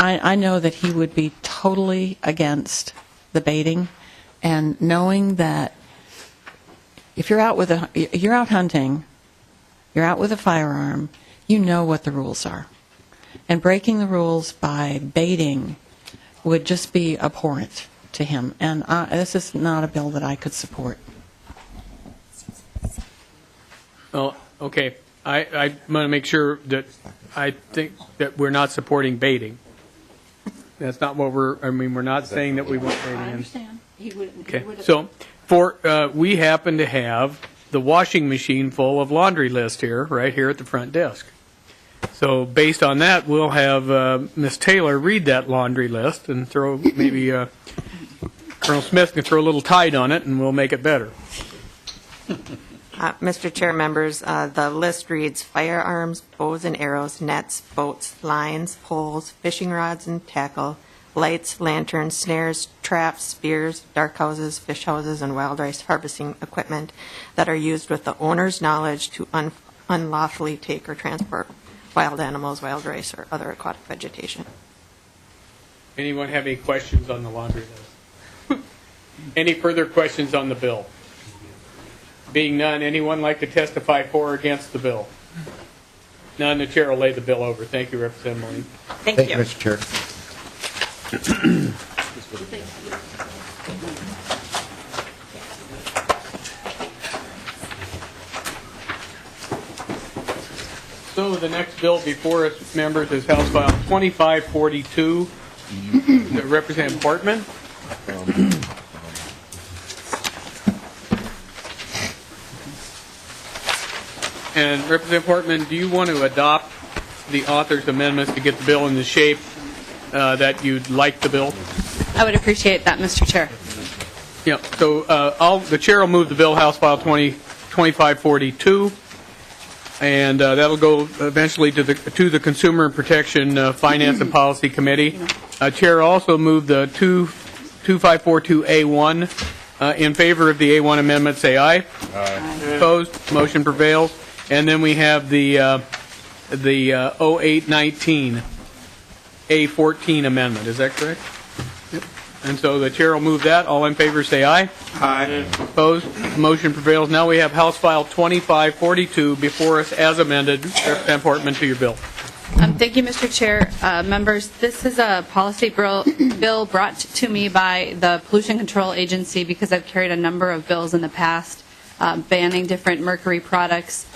I know that he would be totally against the baiting, and knowing that if you're out hunting, you're out with a firearm, you know what the rules are. And breaking the rules by baiting would just be abhorrent to him. And this is not a bill that I could support. Well, okay. I want to make sure that I think that we're not supporting baiting. That's not what we're not saying that we want baiting. I understand. Okay. So, we happen to have the washing machine full of laundry list here, right here at the front desk. So, based on that, we'll have Ms. Taylor read that laundry list and throw maybe Colonel Smith can throw a little tide on it, and we'll make it better. Mr. Chair, members, the list reads firearms, bows and arrows, nets, boats, lines, poles, fishing rods and tackle, lights, lanterns, snares, traps, spears, dark houses, fish houses, and wild rice harvesting equipment that are used with the owner's knowledge to unlawfully take or transport wild animals, wild rice, or other aquatic vegetation. Anyone have any questions on the laundry list? Any further questions on the bill? Being none, anyone like to testify for or against the bill? None, the chair will lay the bill over. Thank you, Representative Melin. Thank you. Mr. Chair. So the next bill before us, members, is House File 2542. Representative Hortman. And Representative Hortman, do you want to adopt the author's amendments to get the bill in the shape that you'd like the bill? I would appreciate that, Mr. Chair. Yeah. So the chair will move the bill, House File 2542, and that'll go eventually to the Consumer Protection Finance and Policy Committee. Chair also moved the 2542A1. In favor of the A1 amendment, say aye. Aye. Opposed? Motion prevails. And then we have the 0819. A14 amendment. Is that correct? Yep. And so the chair will move that. All in favor say aye. Aye. Opposed? Motion prevails. Now we have House File 2542 before us as amended. Representative Hortman, to your bill. Thank you, Mr. Chair. Members, this is a policy bill brought to me by the Pollution Control Agency because I've carried a number of bills in the past banning different mercury products.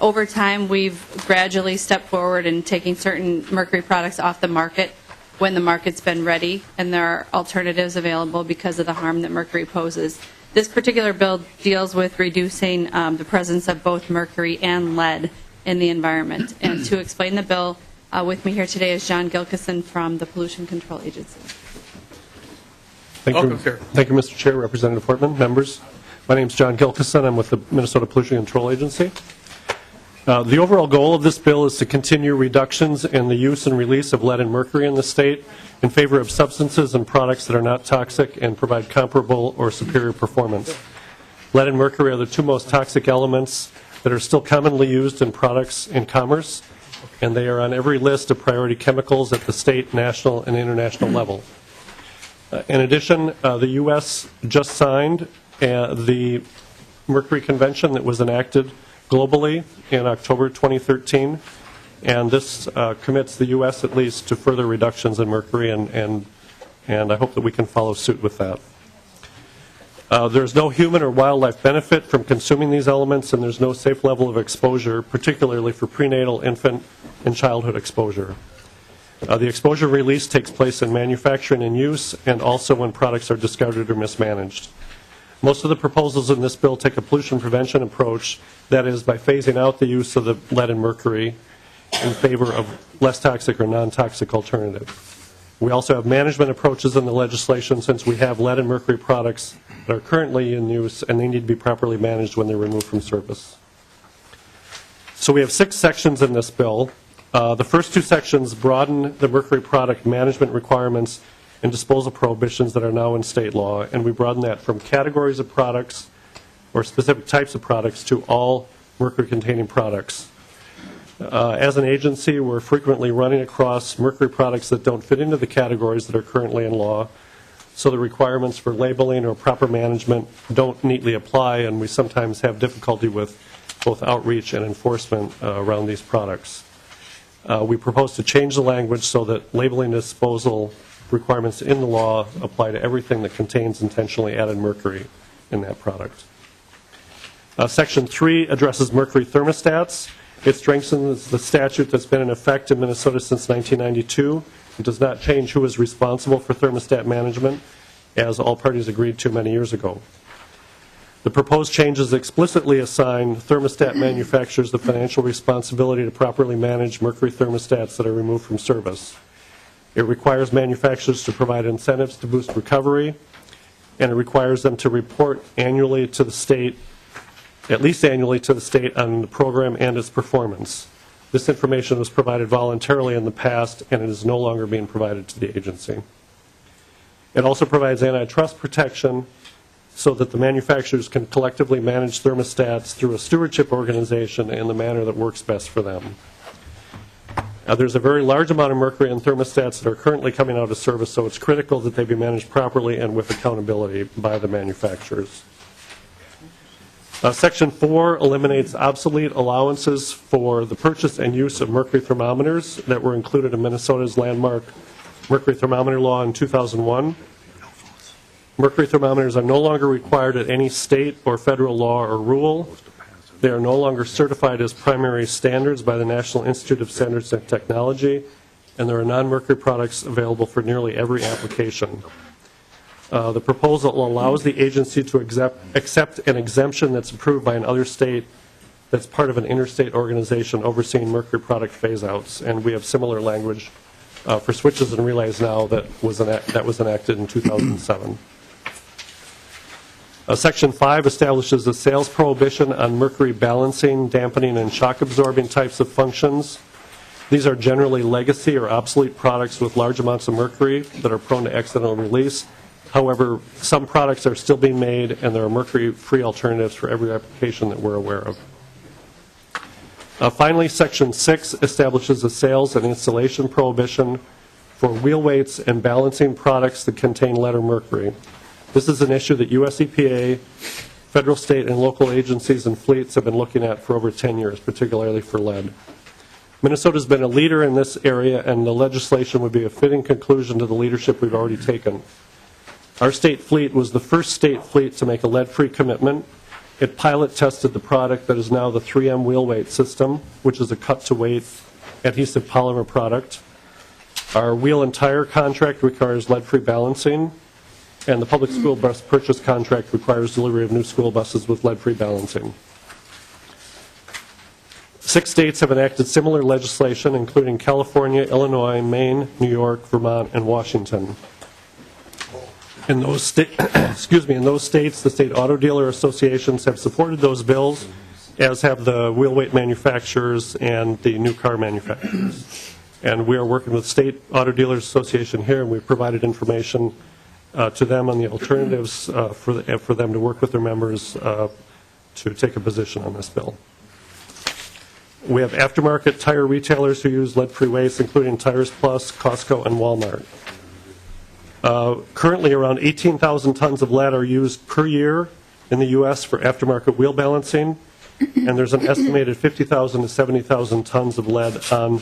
Over time, we've gradually stepped forward in taking certain mercury products off the market when the market's been ready and there are alternatives available because of the harm that mercury poses. This particular bill deals with reducing the presence of both mercury and lead in the environment. And to explain the bill, with me here today is John Gilkison from the Pollution Control Agency. Welcome, sir. Thank you, Mr. Chair, Representative Hortman, members. My name is John Gilkison. I'm with the Minnesota Pollution Control Agency. The overall goal of this bill is to continue reductions in the use and release of lead and mercury in the state in favor of substances and products that are not toxic and provide comparable or superior performance. Lead and mercury are the two most toxic elements that are still commonly used in products in commerce, and they are on every list of priority chemicals at the state, national, and international level. In addition, the U.S. just signed the Mercury Convention that was enacted globally in October 2013, and this commits the U.S. at least to further reductions in mercury, and I hope that we can follow suit with that. There's no human or wildlife benefit from consuming these elements, and there's no safe level of exposure, particularly for prenatal, infant, and childhood exposure. The exposure release takes place in manufacturing and use, and also when products are discarded or mismanaged. Most of the proposals in this bill take a pollution prevention approach, that is, by phasing out the use of the lead and mercury in favor of less toxic or non-toxic alternative. We also have management approaches in the legislation since we have lead and mercury products that are currently in use and they need to be properly managed when they're removed from service. So we have 6 sections in this bill. The first 2 sections broaden the mercury product management requirements and disposal prohibitions that are now in state law, and we broaden that from categories of products or specific types of products to all mercury-containing products. As an agency, we're frequently running across mercury products that don't fit into the categories that are currently in law, so the requirements for labeling or proper management don't neatly apply, and we sometimes have difficulty with both outreach and enforcement around these products. We propose to change the language so that labeling and disposal requirements in the law apply to everything that contains intentionally added mercury in that product. Section 3 addresses mercury thermostats. It strengthens the statute that's been in effect in Minnesota since 1992. It does not change who is responsible for thermostat management, as all parties agreed to many years ago. The proposed changes explicitly assign thermostat manufacturers the financial responsibility to properly manage mercury thermostats that are removed from service. It requires manufacturers to provide incentives to boost recovery, and it requires them to report annually to the state, at least annually to the state, on the program and its performance. This information was provided voluntarily in the past, and it is no longer being provided to the agency. It also provides antitrust protection so that the manufacturers can collectively manage thermostats through a stewardship organization in the manner that works best for them. There's a very large amount of mercury in thermostats that are currently coming out of service, so it's critical that they be managed properly and with accountability by the manufacturers. Section 4 eliminates obsolete allowances for the purchase and use of mercury thermometers that were included in Minnesota's landmark mercury thermometer law in 2001. Mercury thermometers are no longer required at any state or federal law or rule. They are no longer certified as primary standards by the National Institute of Standards and Technology, and there are non-mercury products available for nearly every application. The proposal allows the agency to accept an exemption that's approved by another state that's part of an interstate organization overseeing mercury product phase-outs, and we have similar language for switches and relays now that was enacted in 2007. Section 5 establishes a sales prohibition on mercury balancing, dampening, and shock-absorbing types of functions. These are generally legacy or obsolete products with large amounts of mercury that are prone to accidental release. However, some products are still being made, and there are mercury-free alternatives for every application that we're aware of. Finally, Section 6 establishes a sales and installation prohibition for wheel weights and balancing products that contain lead or mercury. This is an issue that U.S. EPA, federal, state, and local agencies and fleets have been looking at for over 10 years, particularly for lead. Minnesota's been a leader in this area, and the legislation would be a fitting conclusion to the leadership we've already taken. Our state fleet was the first state fleet to make a lead-free commitment. It pilot tested the product that is now the 3M wheel weight system, which is a cut-to-weight adhesive polymer product. Our wheel and tire contract requires lead-free balancing, and the public school bus purchase contract requires delivery of new school buses with lead-free balancing. 6 states have enacted similar legislation, including California, Illinois, Maine, New York, Vermont, and Washington. In those states, the state auto dealer associations have supported those bills, as have the wheel weight manufacturers and the new car manufacturers. And we are working with State Auto Dealers Association here, and we've provided information to them on the alternatives for them to work with their members to take a position on this bill. We have aftermarket tire retailers who use lead-free weights, including Tires Plus, Costco, and Walmart. Currently, around 18,000 tons of lead are used per year in the U.S. for aftermarket wheel balancing, and there's an estimated 50,000 to 70,000 tons of lead on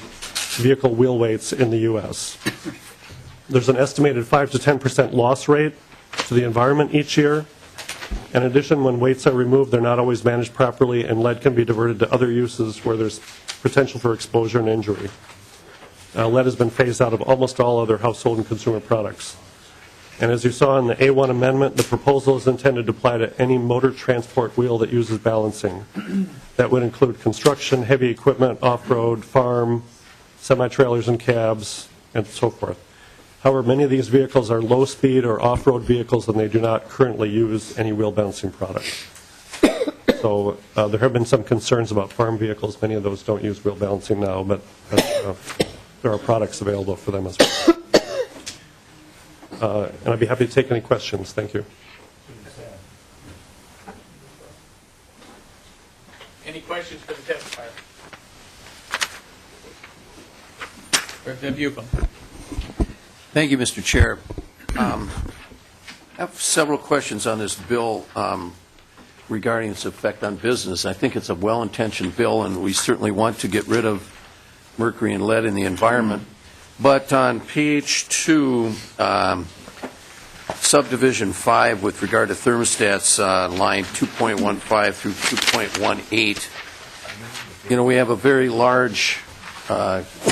vehicle wheel weights in the U.S. There's an estimated 5 to 10% loss rate to the environment each year. In addition, when weights are removed, they're not always managed properly, and lead can be diverted to other uses where there's potential for exposure and injury. Lead has been phased out of almost all other household and consumer products. And as you saw in the A1 amendment, the proposal is intended to apply to any motor transport wheel that uses balancing. That would include construction, heavy equipment, off-road, farm, semi-trailers and cabs, and so forth. However, many of these vehicles are low-speed or off-road vehicles, and they do not currently use any wheel balancing product. So there have been some concerns about farm vehicles. Many of those don't use wheel balancing now, but there are products available for them as well. And I'd be happy to take any questions. Thank you. Any questions for the testifier? Representative Buchan. Thank you, Mr. Chair. I have several questions on this bill regarding its effect on business. I think it's a well-intentioned bill, and we certainly want to get rid of mercury and lead in the environment. But on page 2, subdivision 5, with regard to thermostats, line 2.15 through 2.18, we have a very large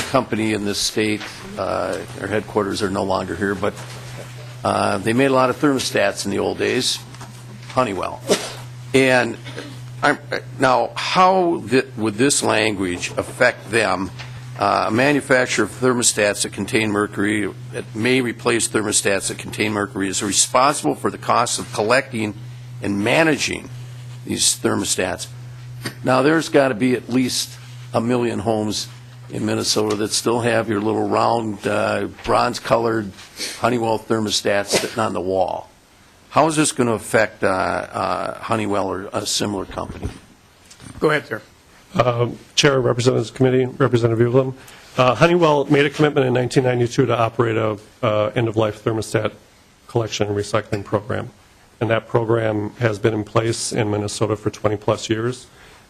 company in this state. Their headquarters are no longer here, but they made a lot of thermostats in the old days, Honeywell. And now, how would this language affect them? A manufacturer of thermostats that contain mercury, that may replace thermostats that contain mercury, is responsible for the costs of collecting and managing these thermostats. Now, there's got to be at least 1 million homes in Minnesota that still have your little round, bronze-colored Honeywell thermostats sitting on the wall. How is this going to affect Honeywell or a similar company? Go ahead, sir. Chair, Representatives Committee, Representative Buchan. Honeywell made a commitment in 1992 to operate a end-of-life thermostat collection and recycling program, and that program has been in place in Minnesota for 20-plus years.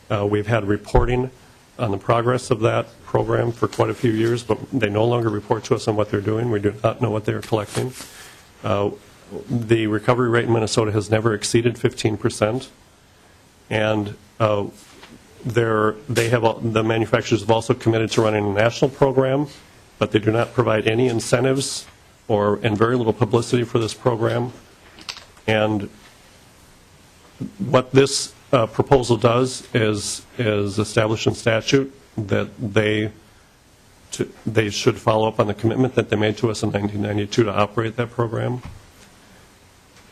We've had reporting on the progress of that program for quite a few years, but they no longer report to us on what they're doing. We do not know what they are collecting. The recovery rate in Minnesota has never exceeded 15%, and the manufacturers have also committed to running a national program, but they do not provide any incentives and very little publicity for this program. And what this proposal does is establish in statute that they should follow up on the commitment that they made to us in 1992 to operate that program.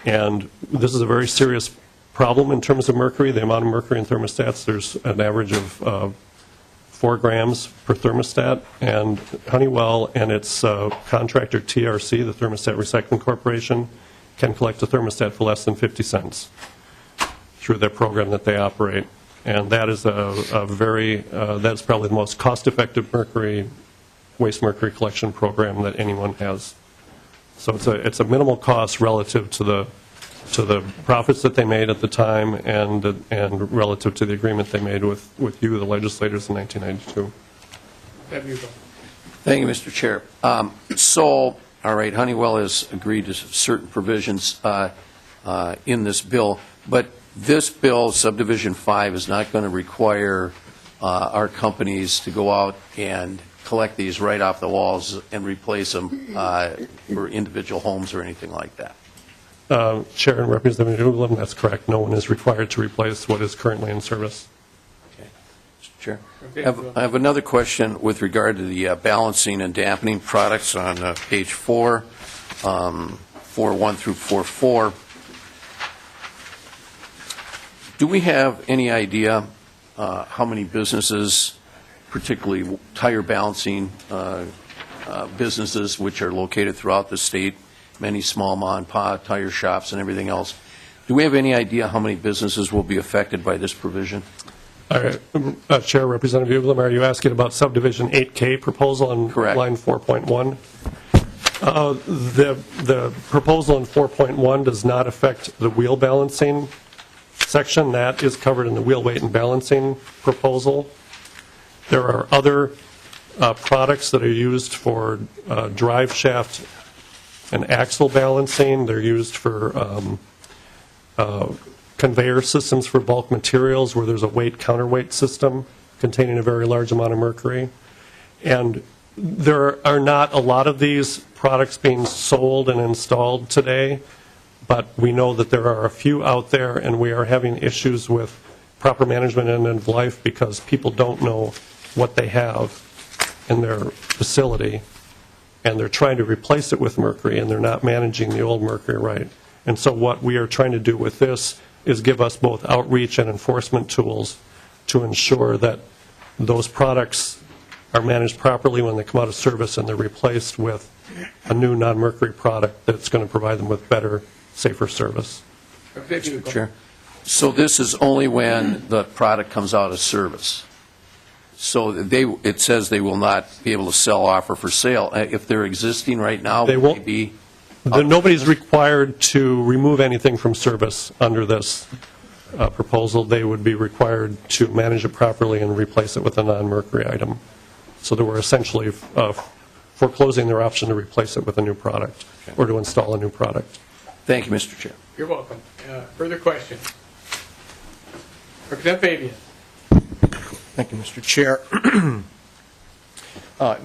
And this is a very serious problem in terms of mercury. The amount of mercury in thermostats, there's an average of 4 grams per thermostat, and Honeywell and its contractor TRC, the Thermostat Recycling Corporation, can collect a thermostat for less than 50 cents through their program that they operate. And that is that's probably the most cost-effective waste mercury collection program that anyone has. So it's a minimal cost relative to the profits that they made at the time and relative to the agreement they made with you, the legislators, in 1992. Thank you, Mr. Chair. All right, Honeywell has agreed to certain provisions in this bill, but this bill, Subdivision 5, is not going to require our companies to go out and collect these right off the walls and replace them for individual homes or anything like that. Chair and Representative Uglem, that's correct. No one is required to replace what is currently in service. Okay. Mr. Chair. I have another question with regard to the balancing and dampening products on page 4, 4.1 through 4.4. Do we have any idea how many businesses, particularly tire balancing businesses, which are located throughout the state, many small mom and pop tire shops and everything else, do we have any idea how many businesses will be affected by this provision? Chair, Representative Uglem, are you asking about Subdivision 8K proposal on line 4.1? The proposal in 4.1 does not affect the wheel balancing section. That is covered in the wheel weight and balancing proposal. There are other products that are used for drive shaft and axle balancing. They're used for conveyor systems for bulk materials where there's a weight counterweight system containing a very large amount of mercury. And there are not a lot of these products being sold and installed today, but we know that there are a few out there, and we are having issues with proper management and end of life because people don't know what they have in their facility, and they're trying to replace it with mercury, and they're not managing the old mercury right. And so what we are trying to do with this is give us both outreach and enforcement tools to ensure that those products are managed properly when they come out of service and they're replaced with a new non-mercury product that's going to provide them with better, safer service. Chair. So this is only when the product comes out of service. So it says they will not be able to sell, offer for sale. If they're existing right now, they won't be. Nobody's required to remove anything from service under this proposal. They would be required to manage it properly and replace it with a non-mercury item. So they were essentially foreclosing their option to replace it with a new product or to install a new product. Thank you, Mr. Chair. You're welcome. Further questions? Representative Fabian. Thank you, Mr. Chair.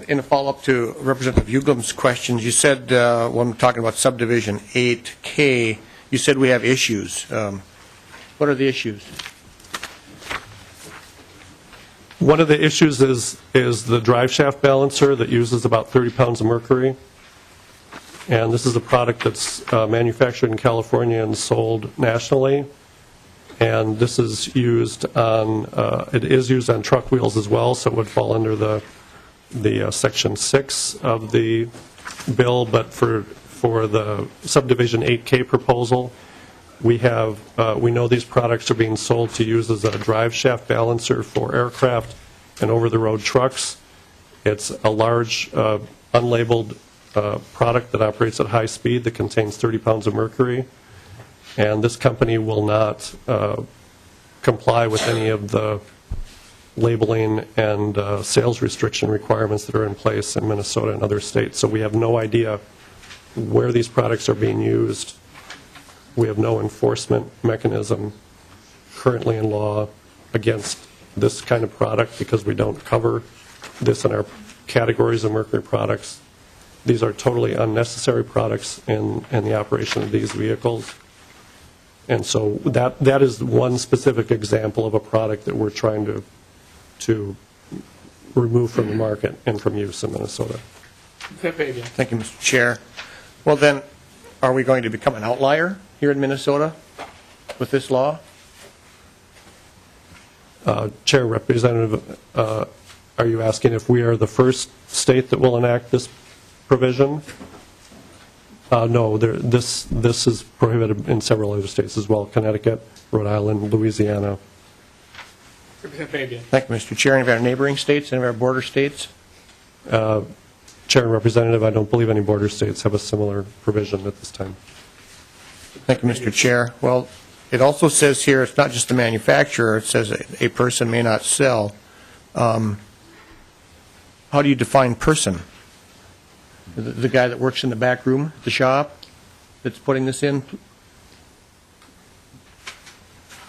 In a follow-up to Representative Uglem's questions, you said when talking about Subdivision 8K, you said we have issues. What are the issues? One of the issues is the drive shaft balancer that uses about 30 pounds of mercury. And this is a product that's manufactured in California and sold nationally. And this is used on, it is used on truck wheels as well, so it would fall under the Section 6 of the bill. But for the Subdivision 8K proposal, we know these products are being sold to use as a drive shaft balancer for aircraft and over-the-road trucks. It's a large unlabeled product that operates at high speed that contains 30 pounds of mercury. And this company will not comply with any of the labeling and sales restriction requirements that are in place in Minnesota and other states. So we have no idea where these products are being used. We have no enforcement mechanism currently in law against this kind of product because we don't cover this in our categories of mercury products. These are totally unnecessary products in the operation of these vehicles. And so that is one specific example of a product that we're trying to remove from the market and from use in Minnesota. Thank you, Mr. Chair. Well, then, are we going to become an outlier here in Minnesota with this law? Chair, Representative, are you asking if we are the first state that will enact this provision? No, this is prohibited in several other states as well, Connecticut, Rhode Island, Louisiana. Representative Fabian. Thank you, Mr. Chair. Any of our neighboring states, any of our border states? Chair and Representative, I don't believe any border states have a similar provision at this time. Thank you, Mr. Chair. Well, it also says here, it's not just the manufacturer, it says a person may not sell. How do you define person? The guy that works in the back room at the shop that's putting this in?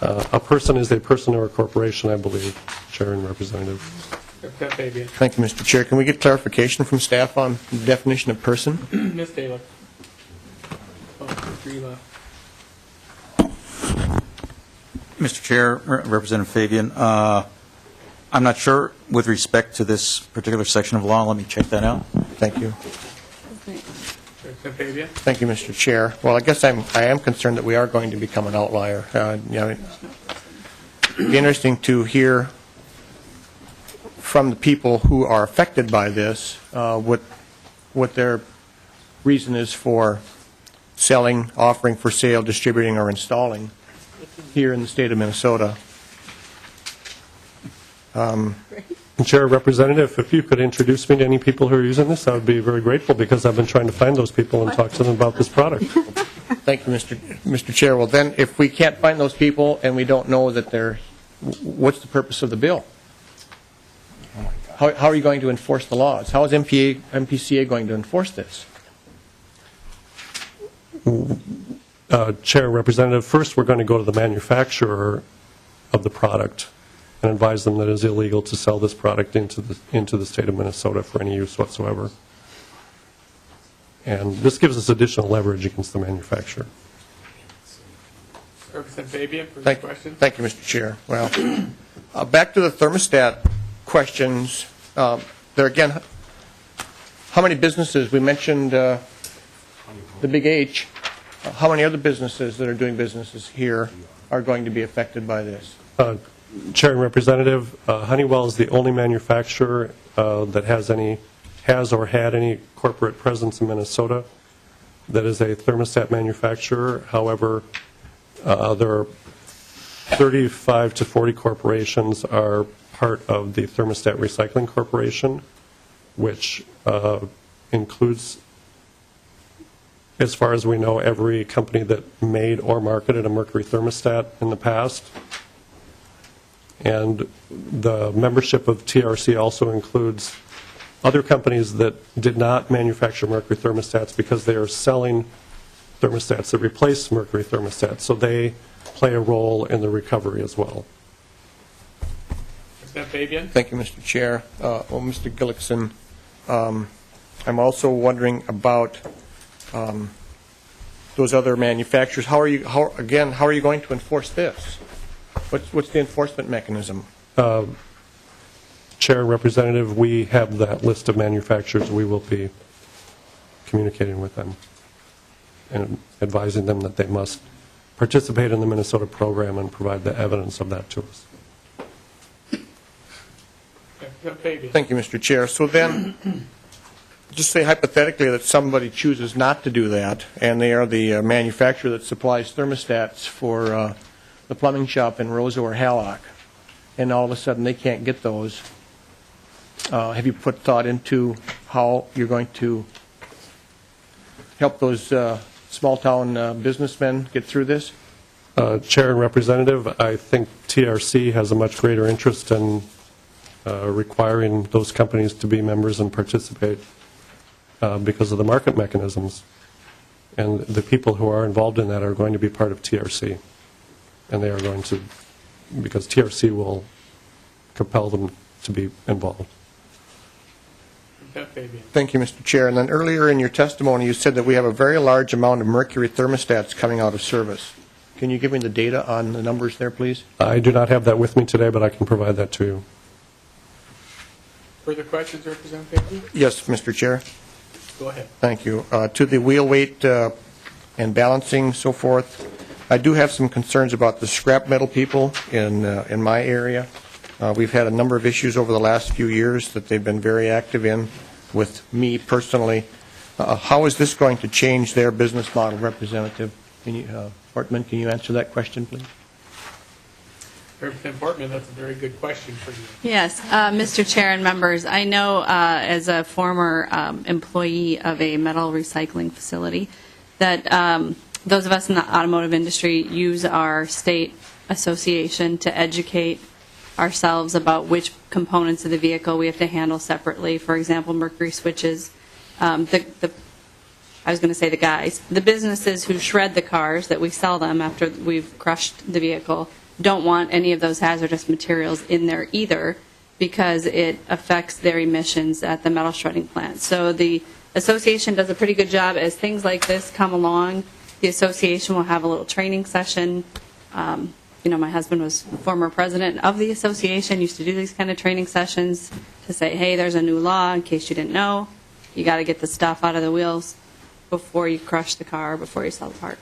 A person is a person or a corporation, I believe, Chair and Representative. Representative Fabian. Thank you, Mr. Chair. Can we get clarification from staff on the definition of person? Ms. Taylor. Oh, 3 left. Mr. Chair, Representative Fabian, I'm not sure with respect to this particular section of law. Let me check that out. Thank you. Representative Fabian. Thank you, Mr. Chair. Well, I guess I am concerned that we are going to become an outlier. It'd be interesting to hear from the people who are affected by this what their reason is for selling, offering for sale, distributing, or installing here in the state of Minnesota. Chair, Representative, if you could introduce me to any people who are using this, I would be very grateful because I've been trying to find those people and talk to them about this product. Thank you, Mr. Chair. Well, then, if we can't find those people and we don't know that they're, what's the purpose of the bill? How are you going to enforce the laws? How is MPCA going to enforce this? Chair, Representative, first we're going to go to the manufacturer of the product and advise them that it is illegal to sell this product into the state of Minnesota for any use whatsoever. And this gives us additional leverage against the manufacturer. Representative Fabian for the question. Thank you, Mr. Chair. Well, back to the thermostat questions. There again, how many businesses? We mentioned the Big H. How many other businesses that are doing businesses here are going to be affected by this? Chair and Representative, Honeywell is the only manufacturer that has or had any corporate presence in Minnesota that is a thermostat manufacturer. However, there are 35 to 40 corporations are part of the Thermostat Recycling Corporation, which includes, as far as we know, every company that made or marketed a mercury thermostat in the past. And the membership of TRC also includes other companies that did not manufacture mercury thermostats because they are selling thermostats that replace mercury thermostats. So they play a role in the recovery as well. Representative Fabian. Thank you, Mr. Chair. Well, Mr. Gillickson, I'm also wondering about those other manufacturers. How are you going to enforce this? What's the enforcement mechanism? Chair and Representative, we have that list of manufacturers. We will be communicating with them and advising them that they must participate in the Minnesota program and provide the evidence of that to us. Thank you, Mr. Chair. So then, just say hypothetically that somebody chooses not to do that, and they are the manufacturer that supplies thermostats for the plumbing shop in Rosa or Hallock, and all of a sudden they can't get those. Have you put thought into how you're going to help those small-town businessmen get through this? Chair and Representative, I think TRC has a much greater interest in requiring those companies to be members and participate because of the market mechanisms. And the people who are involved in that are going to be part of TRC. And they are going to, because TRC will compel them to be involved. Thank you, Mr. Chair. And then earlier in your testimony, you said that we have a very large amount of mercury thermostats coming out of service. Can you give me the data on the numbers there, please? I do not have that with me today, but I can provide that to you. Further questions, Representative Fabian? Yes, Mr. Chair. Go ahead. Thank you. To the wheel weight and balancing, so forth, I do have some concerns about the scrap metal people in my area. We've had a number of issues over the last few years that they've been very active in with me personally. How is this going to change their business model, Representative? Hortman, can you answer that question, please? Representative Hortman, that's a very good question for you. Yes, Mr. Chair and members, I know as a former employee of a metal recycling facility that those of us in the automotive industry use our state association to educate ourselves about which components of the vehicle we have to handle separately. For example, mercury switches. I was going to say the guys. The businesses who shred the cars that we sell them after we've crushed the vehicle don't want any of those hazardous materials in there either because it affects their emissions at the metal shredding plant. So the association does a pretty good job. As things like this come along, the association will have a little training session. My husband was former president of the association, used to do these kind of training sessions to say, hey, there's a new law in case you didn't know. You got to get the stuff out of the wheels before you crush the car, before you sell the part.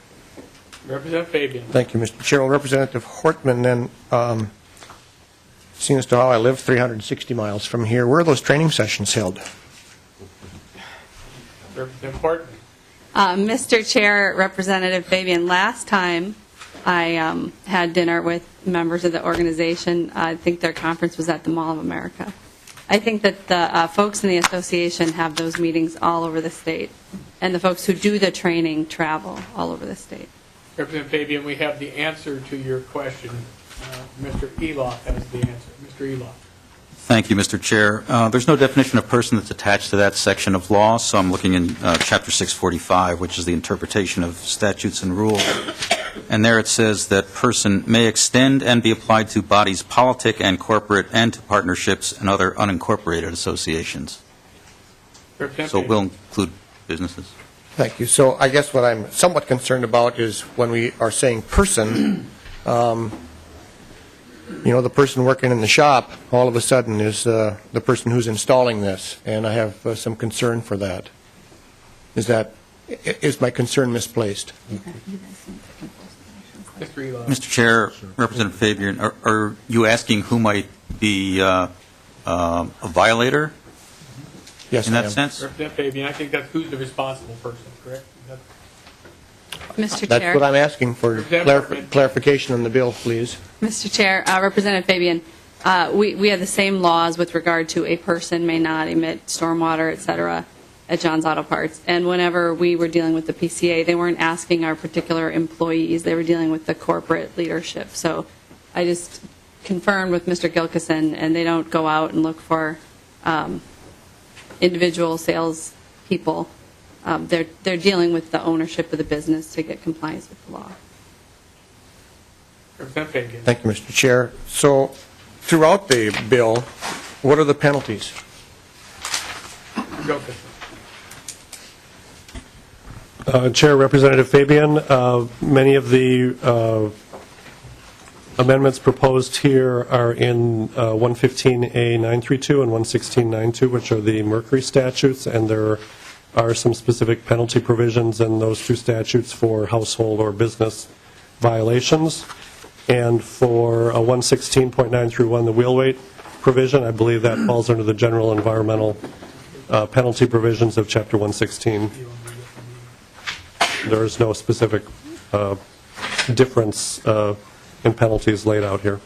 Representative Fabian. Thank you, Mr. Chair. Well, Representative Hortman, then, seeing as to how I live 360 miles from here, where are those training sessions held? Representative Hortman. Mr. Chair, Representative Fabian, last time I had dinner with members of the organization, I think their conference was at the Mall of America. I think that the folks in the association have those meetings all over the state, and the folks who do the training travel all over the state. Representative Fabian, we have the answer to your question. Mr. Eloff has the answer. Mr. Eloff. Thank you, Mr. Chair. There's no definition of person that's attached to that section of law, so I'm looking in Chapter 645, which is the interpretation of statutes and rules. And there it says that person may extend and be applied to bodies politic and corporate and to partnerships and other unincorporated associations. So it will include businesses. Thank you. So I guess what I'm somewhat concerned about is when we are saying person, the person working in the shop all of a sudden is the person who's installing this, and I have some concern for that. Is my concern misplaced? Mr. Chair, Representative Fabian, are you asking who might be a violator? Yes, in I that am. sense? Representative Fabian, I think that's who's the responsible person, correct? Mr. That's Chair. what I'm asking for clarification on the bill, please. Mr. Chair, Representative Fabian, we have the same laws with regard to a person may not emit stormwater, et cetera, at John's Auto Parts. And whenever we were dealing with the PCA, they weren't asking our particular employees. They were dealing with the corporate leadership. So I just confirmed with Mr. Gilkison, and they don't go out and look for individual sales people. They're dealing with the ownership of the business to get compliance with the law. Representative Fabian. Thank you, Mr. Chair. So throughout the bill, what are the penalties? Chair, Representative Fabian, many of the amendments proposed here are in 115A932 and 11692, which are the mercury statutes, and there are some specific penalty provisions in those two statutes for household or business violations. And for 116.931, the wheel weight provision, I believe that falls under the general environmental penalty provisions of Chapter 116. There is no specific difference in penalties laid out here.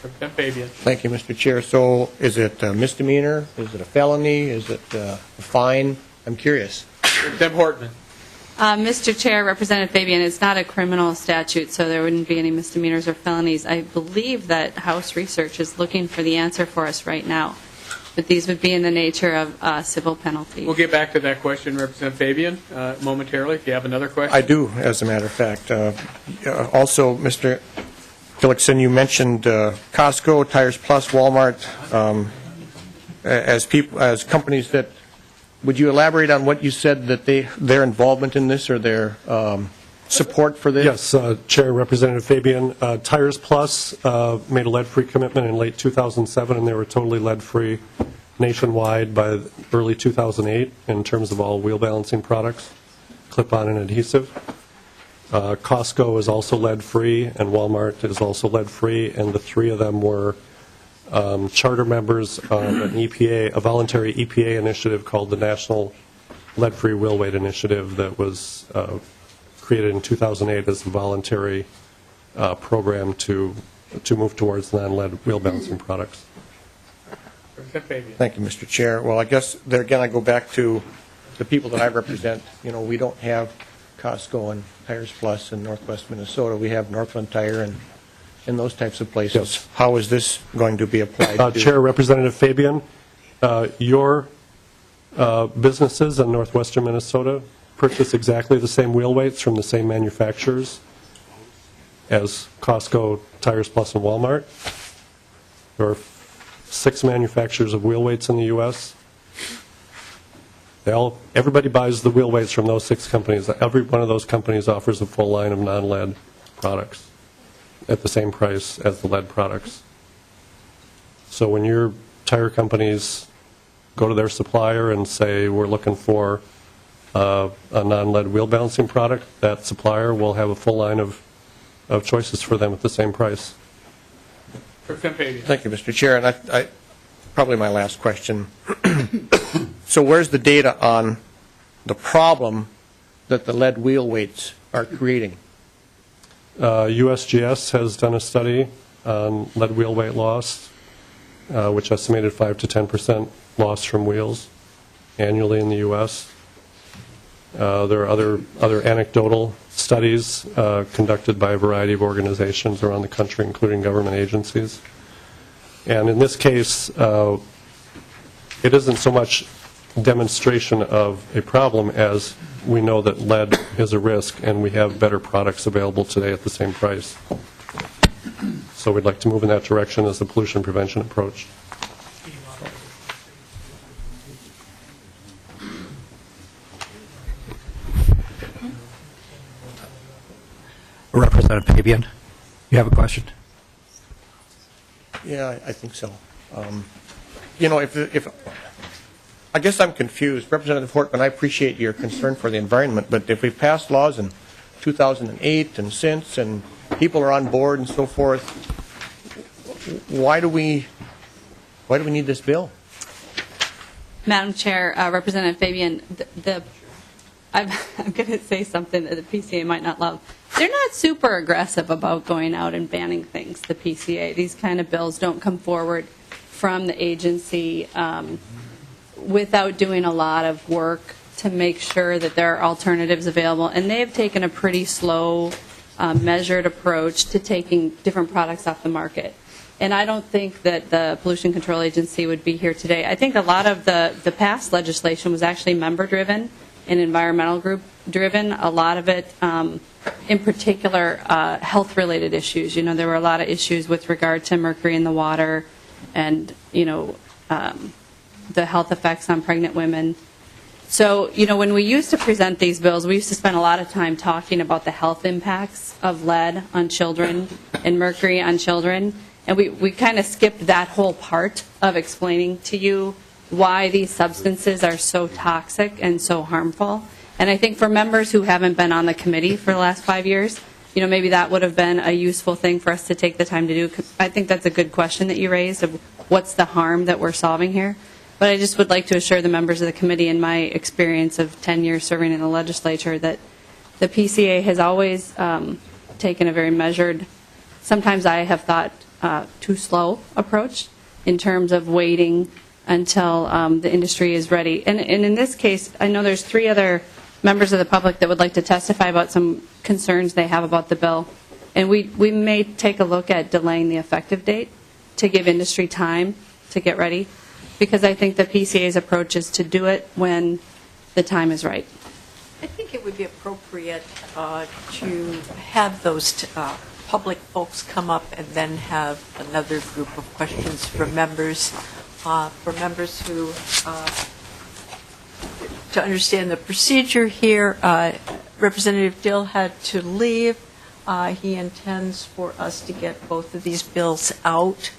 Representative Fabian. Thank you, Mr. Chair. So is it a misdemeanor? Is it a felony? Is it a fine? I'm curious. Representative Hortman. Mr. Chair, Representative Fabian, it's not a criminal statute, so there wouldn't be any misdemeanors or felonies. I believe that House Research is looking for the answer for us right now, but these would be in the nature of civil penalties. We'll get back to that question, Representative Fabian, momentarily. If you have another question. I do, as a matter of fact. Also, Mr. Gillickson, you mentioned Costco, Tires Plus, Walmart, as companies that. Would you elaborate on what you said that their involvement in this or their support for this? Yes, Chair, Representative Fabian. Tires Plus made a lead-free commitment in late 2007, and they were totally lead-free nationwide by early 2008 in terms of all wheel balancing products, clip-on and adhesive. Costco is also lead-free, and Walmart is also lead-free, and the three of them were charter members of an EPA, a voluntary EPA initiative called the National Lead-Free Wheel Weight Initiative that was created in 2008 as a voluntary program to to move towards non-lead wheel balancing products. Thank you, Mr. Chair. Well, I guess there again, I go back to the people that I represent. You know, we don't have Costco and Tires Plus in Northwest Minnesota. We have Northland Tire and those types of places. Yes. How is this going to be applied to? Chair, Representative Fabian, your businesses in northwestern Minnesota purchase exactly the same wheel weights from the same manufacturers as Costco, Tires Plus, and Walmart. There are 6 manufacturers of wheel weights in the U.S. Everybody buys the wheel weights from those 6 companies. Every one of those companies offers a full line of non-lead products at the same price as the lead products. So when your tire companies go to their supplier and say, we're looking for a non-lead wheel balancing product, that supplier will have a full line of choices for them at the same price. Thank you, Mr. Chair. And I probably my last question. So where's the data on the problem that the lead wheel weights are creating? USGS has done a study on lead wheel weight loss, which estimated 5 to 10% loss from wheels annually in the U.S. There are other anecdotal studies conducted by a variety of organizations around the country, including government agencies. And in this case, it isn't so much demonstration of a problem as we know that lead is a risk and we have better products available today at the same price. So we'd like to move in that direction as a pollution prevention approach. Representative Fabian, you have a question? Yeah, I think so. You know, if I guess I'm confused. Representative Hortman, I appreciate your concern for the environment, but if we've passed laws in 2008 and since, and people are on board and so forth, why do we need this bill? Madam Chair, Representative Fabian, I'm going to say something that the PCA might not love. They're not super aggressive about going out and banning things, the PCA. These kind of bills don't come forward from the agency without doing a lot of work to make sure that there are alternatives available. And they've taken a pretty slow, measured approach to taking different products off the market. And I don't think that the Pollution Control Agency would be here today. I think a lot of the past legislation was actually member-driven and environmental group-driven. A lot of it, in particular, health-related issues. You know, there were a lot of issues with regard to mercury in the water and, you know, the health effects on pregnant women. So, you know, when we used to present these bills, we used to spend a lot of time talking about the health impacts of lead on children and mercury on children. And we kind of skipped that whole part of explaining to you why these substances are so toxic and so harmful. And I think for members who haven't been on the committee for the last 5 years, you know, maybe that would have been a useful thing for us to take the time to do. I think that's a good question that you raised of what's the harm that we're solving here. But I just would like to assure the members of the committee, in my experience of 10 years serving in the legislature, that the PCA has always taken a very measured, sometimes I have thought too slow approach in terms of waiting until the industry is ready. And in this case, I know there's 3 other members of the public that would like to testify about some concerns they have about the bill. And we may take a look at delaying the effective date to give industry time to get ready, because I think the PCA's approach is to do it when the time is right. I think it would be appropriate to have those public folks come up and then have another group of questions from members, who, to understand the procedure here. Representative Dill had to leave. He intends for us to get both of these bills out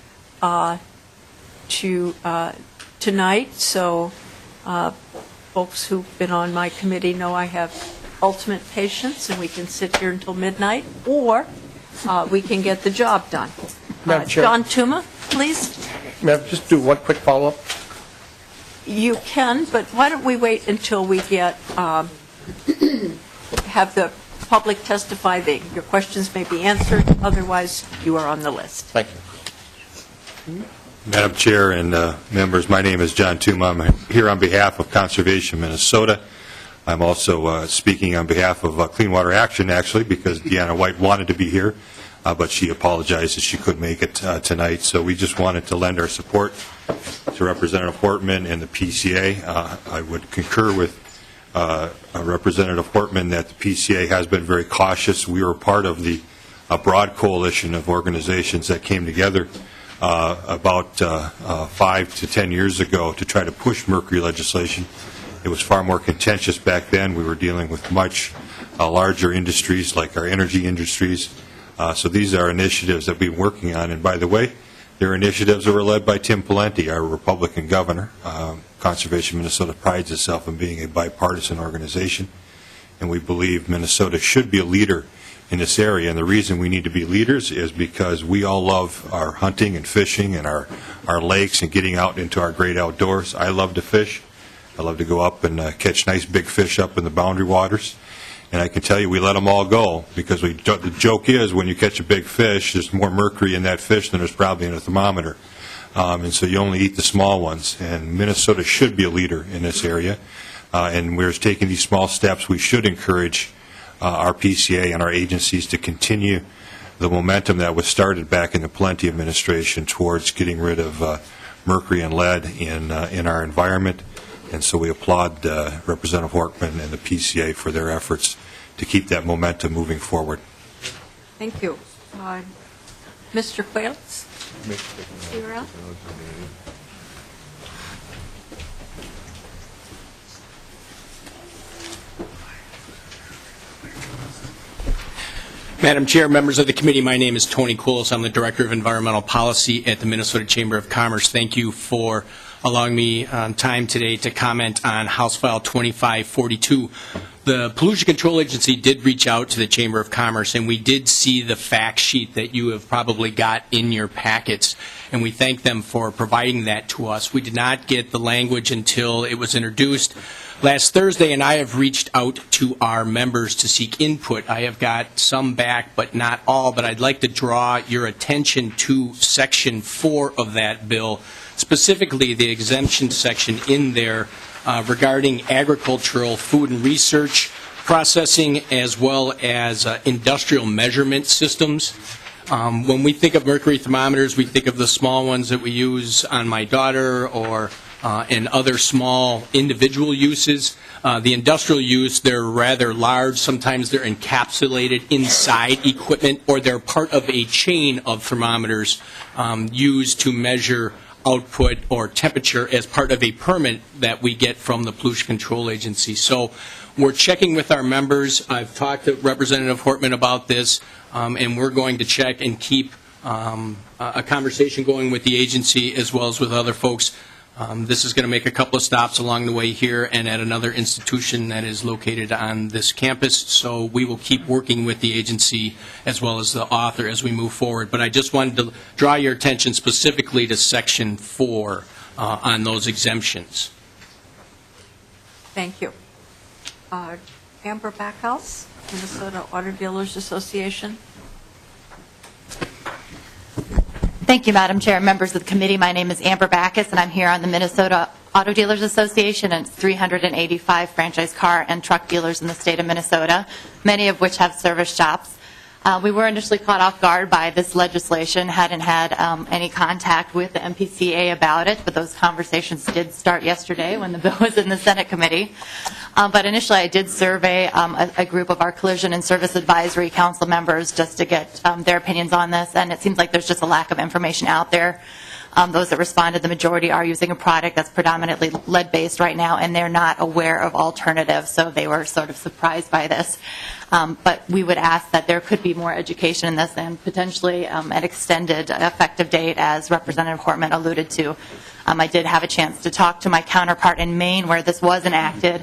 to tonight. So folks who've been on my committee know I have ultimate patience, and we can sit here until midnight, or we can get the job done. John Tuma, please. May I just do one quick follow-up? You can, but why don't we wait until we get have the public testify, your questions may be answered. Otherwise, you are on the list. Thank you. Madam Chair and members, my name is John Tooma. I'm here on behalf of Conservation Minnesota. I'm also speaking on behalf of Clean Water Action, actually, because Deanna White wanted to be here, but she apologized that she couldn't make it tonight. So we just wanted to lend our support to Representative Hortman and the PCA. I would concur with Representative Hortman that the PCA has been very cautious. We were part of the broad coalition of organizations that came together about 5 to 10 years ago to try to push mercury legislation. It was far more contentious back then. We were dealing with much larger industries like our energy industries. So these are initiatives that we've been working on. And by the way, they're initiatives that were led by Tim Pawlenty, our Republican governor. Conservation Minnesota prides itself in being a bipartisan organization, and we believe Minnesota should be a leader in this area. And the reason we need to be leaders is because we all love our hunting and fishing and our lakes and getting out into our great outdoors. I love to fish. I love to go up and catch nice big fish up in the boundary waters. And I can tell you we let them all go because the joke is when you catch a big fish, there's more mercury in that fish than there's probably in a thermometer. And so you only eat the small ones. And Minnesota should be a leader in this area. And we're taking these small steps. We should encourage our PCA and our agencies to continue the momentum that was started back in the Pawlenty administration towards getting rid of mercury and lead in our environment. And so we applaud Representative Hortman and the PCA for their efforts to keep that momentum moving forward. Thank you. Mr. Quails? You're up. Madam Chair, members of the committee, my name is Tony Quillis. I'm the Director of Environmental Policy at the Minnesota Chamber of Commerce. Thank you for allowing me time today to comment on House File 2542. The Pollution Control Agency did reach out to the Chamber of Commerce, and we did see the fact sheet that you have probably got in your packets, and we thank them for providing that to us. We did not get the language until it was introduced last Thursday, and I have reached out to our members to seek input. I have got some back, but not all, but I'd like to draw your attention to Section 4 of that bill, specifically the exemption section in there regarding agricultural food and research processing as well as industrial measurement systems. When we think of mercury thermometers, we think of the small ones that we use on my daughter or and other small individual uses. The industrial use, they're rather large. Sometimes they're encapsulated inside equipment, or they're part of a chain of thermometers used to measure output or temperature as part of a permit that we get from the Pollution Control Agency. So we're checking with our members. I've talked to Representative Hortman about this, and we're going to check and keep a conversation going with the agency as well as with other folks. This is going to make a couple of stops along the way here and at another institution that is located on this campus. So we will keep working with the agency as well as the author as we move forward. But I just wanted to draw your attention specifically to Section 4 on those exemptions. Thank you. Amber Backhouse, Minnesota Auto Dealers Association. Thank you, Madam Chair. Members of the committee, my name is Amber Backus, and I'm here on the Minnesota Auto Dealers Association, and it's 385 franchise car and truck dealers in the state of Minnesota, many of which have service shops. We were initially caught off guard by this legislation, hadn't had any contact with the MPCA about it, but those conversations did start yesterday when the bill was in the Senate committee. But initially I did survey a group of our Collision and Service Advisory Council members just to get their opinions on this, and it seems like there's just a lack of information out there. Those that responded, the majority are using a product that's predominantly lead-based right now, and they're not aware of alternatives, so they were sort of surprised by this. But we would ask that there could be more education in this and potentially an extended effective date, as Representative Hortman alluded to. I did have a chance to talk to my counterpart in Maine where this was enacted,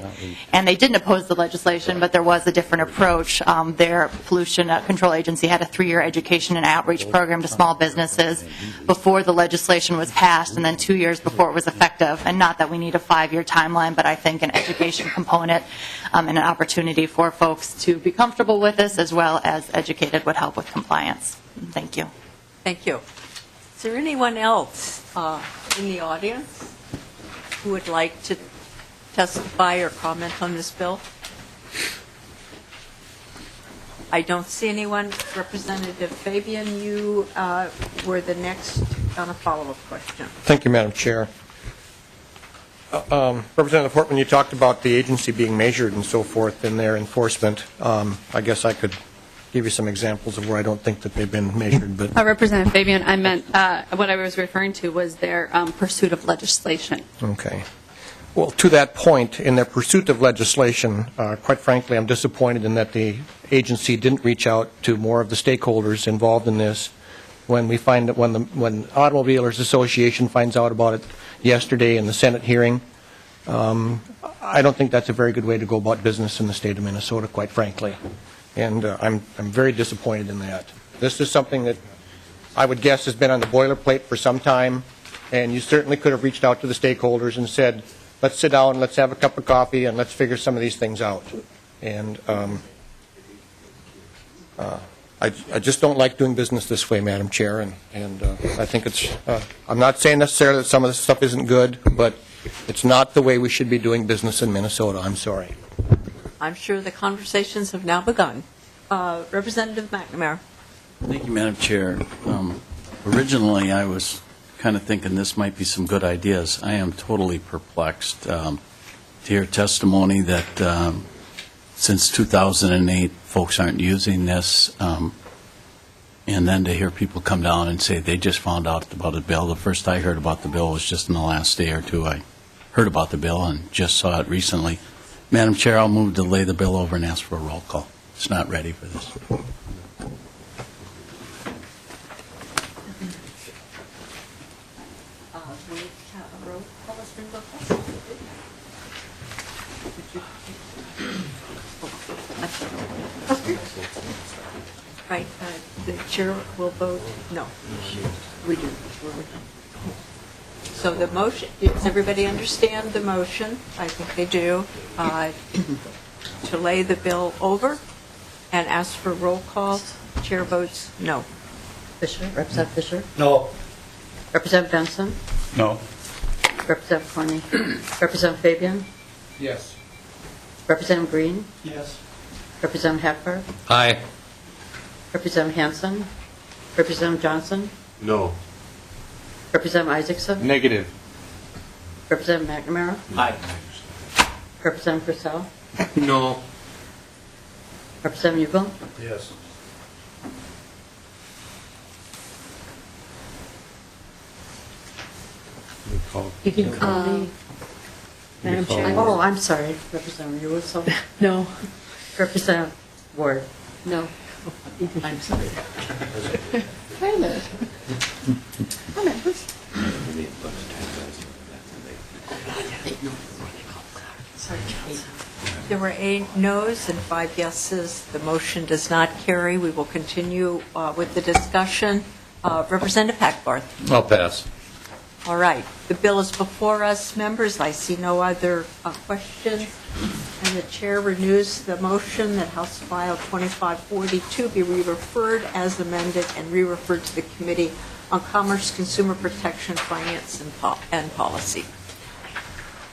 and they didn't oppose the legislation, but there was a different approach. Their pollution control agency had a 3-year education and outreach program to small businesses before the legislation was passed, and then 2 years before it was effective. And not that we need a 5-year timeline, but I think an education component and an opportunity for folks to be comfortable with this as well as educated would help with compliance. Thank you. Thank you. Is there anyone else in the audience who would like to testify or comment on this bill? I don't see anyone. Representative Fabian, you were the next on a follow-up question. Thank you, Madam Chair. Representative Hortman, you talked about the agency being measured and so forth in their enforcement. I guess I could give you some examples of where I don't think that they've been measured. But Representative Fabian, I meant what I was referring to was their pursuit of legislation. Okay. Well, to that point, in their pursuit of legislation, quite frankly, I'm disappointed in that the agency didn't reach out to more of the stakeholders involved in this. When we find that when Automobile Dealers Association finds out about it yesterday in the Senate hearing, I don't think that's a very good way to go about business in the state of Minnesota, quite frankly. And I'm very disappointed in that. This is something that I would guess has been on the boilerplate for some time, and you certainly could have reached out to the stakeholders and said, let's sit down, let's have a cup of coffee, and let's figure some of these things out. And I just don't like doing business this way, Madam Chair, and I think it's, I'm not saying necessarily that some of this stuff isn't good, but it's not the way we should be doing business in Minnesota. I'm sorry. I'm sure the conversations have now begun. Representative McNamara. Thank you, Madam Chair. Originally, I was kind of thinking this might be some good ideas. I am totally perplexed to hear testimony that since 2008, folks aren't using this, and then to hear people come down and say they just found out about the bill. The first I heard about the bill was just in the last day or two. I heard about the bill and just saw it recently. Madam Chair, I'll move to lay the bill over and ask for a roll call. It's not ready for this. Right, the chair will vote no. We do. So the motion, does everybody understand the motion? I think they do. To lay the bill over and ask for roll call. Chair votes no. Fisher, Representative Fisher? No. Representative Benson? No. Representative Corney? Representative Fabian? Yes. Representative Green? Yes. Representative Hackberg? Aye. Representative Hansen? Representative Johnson? No. Representative Isaacson? Negative. Representative McNamara? Aye. Representative Purcell? No. Representative Ugel? Yes. You can call me. Madam Chair. Oh, I'm sorry. Representative Russo? No. Representative Ward? No. I'm sorry. Wait a minute. There were 8 noes and 5 yeses. The motion does not carry. We will continue with the discussion. Representative Hackbarth. I'll pass. All right. The bill is before us, members. I see no other questions. And the chair renews the motion that House File 2542 be re-referred as amended and re-referred to the Committee on Commerce, Consumer Protection, Finance, and Policy.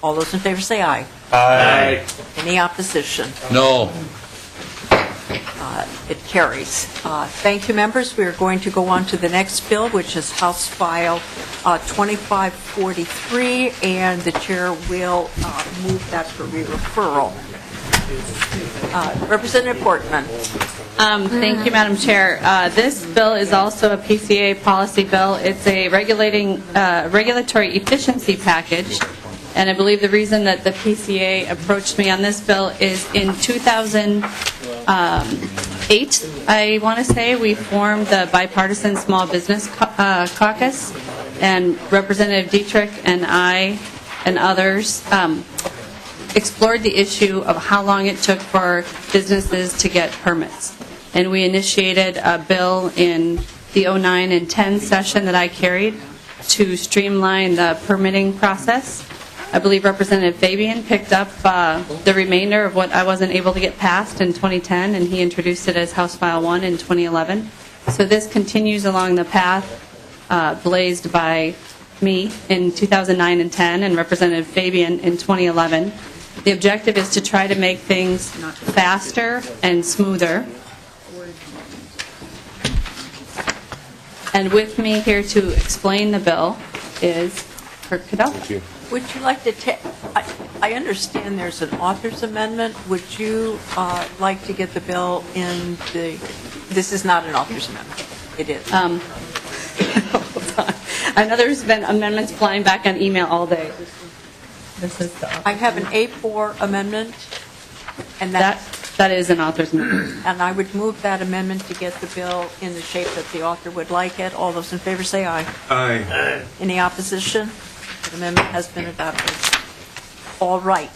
All those in favor say aye. Aye. Any opposition? No. It carries. Thank you, members. We are going to go on to the next bill, which is House File 2543, and the chair will move that for re-referral. Representative Hortman. Thank you, Madam Chair. This bill is also a PCA policy bill. It's a regulatory efficiency package. And I believe the reason that the PCA approached me on this bill is in 2008, I want to say, we formed the Bipartisan Small Business Caucus. and Representative Dietrich and I and others explored the issue of how long it took for businesses to get permits. And we initiated a bill in the 09 and 10 session that I carried to streamline the permitting process. I believe Representative Fabian picked up the remainder of what I wasn't able to get passed in 2010, and he introduced it as House File 1 in 2011. So this continues along the path blazed by me in 2009 and 10 and Representative Fabian in 2011. The objective is to try to make things faster and smoother. And with me here to explain the bill is Kirk Gavel. Would you like to I understand there's an author's amendment. Would you like to get the bill in this is not an author's amendment. It is. Hold on. I know there's been amendments flying back on email all day. This is I have an A4 amendment, and that is an author's amendment. And I would move that amendment to get the bill in the shape that the author would like it. All those in favor say aye. Aye. Any opposition? The amendment has been adopted. All right.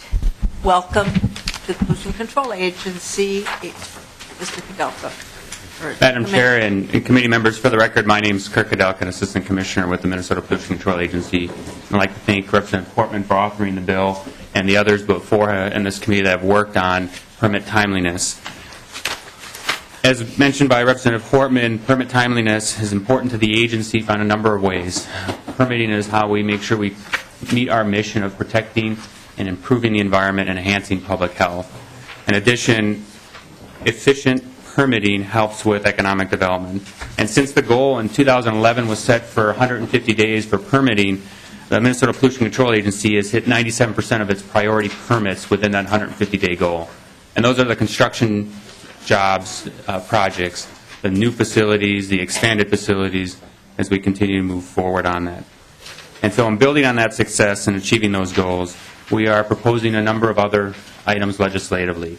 Welcome to the Pollution Control Agency, Mr. Kudelka. Madam Chair and committee members, for the record, my name is Kirk Kudelka, an Assistant Commissioner with the Minnesota Pollution Control Agency. I'd like to thank Representative Hortman for authoring the bill and the others before in this committee that have worked on permit timeliness. As mentioned by Representative Hortman, permit timeliness is important to the agency on a number of ways. Permitting is how we make sure we meet our mission of protecting and improving the environment and enhancing public health. In addition, efficient permitting helps with economic development. And since the goal in 2011 was set for 150 days for permitting, the Minnesota Pollution Control Agency has hit 97% of its priority permits within that 150-day goal. And those are the construction jobs, projects, the new facilities, the expanded facilities, as we continue to move forward on that. And so in building on that success and achieving those goals, we are proposing a number of other items legislatively.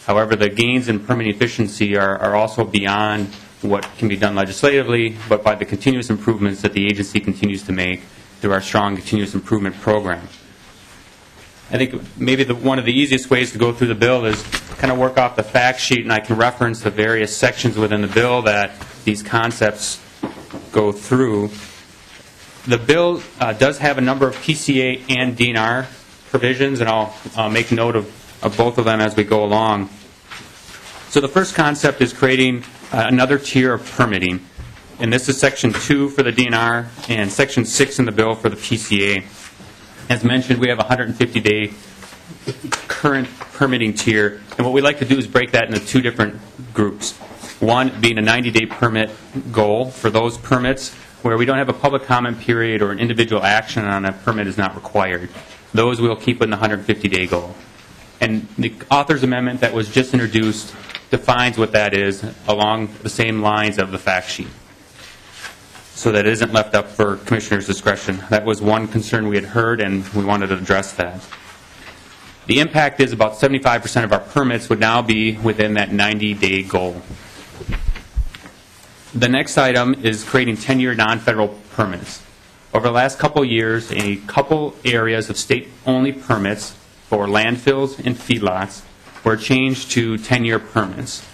However, the gains in permitting efficiency are also beyond what can be done legislatively, but by the continuous improvements that the agency continues to make through our strong continuous improvement program. I think maybe one of the easiest ways to go through the bill is kind of work off the fact sheet, and I can reference the various sections within the bill that these concepts go through. The bill does have a number of PCA and DNR provisions, and I'll make note of both of them as we go along. So the first concept is creating another tier of permitting, and this is Section 2 for the DNR and Section 6 in the bill for the PCA. As mentioned, we have a 150-day current permitting tier, and what we like to do is break that into two different groups. One being a 90-day permit goal for those permits where we don't have a public comment period or an individual action on a permit is not required. Those we'll keep in the 150-day goal. And the author's amendment that was just introduced defines what that is along the same lines of the fact sheet, so that it isn't left up for commissioners' discretion. That was one concern we had heard, and we wanted to address that. The impact is about 75% of our permits would now be within that 90-day goal. The next item is creating 10-year non-federal permits. Over the last couple of years, a couple areas of state-only permits for landfills and feedlots were changed to 10-year permits.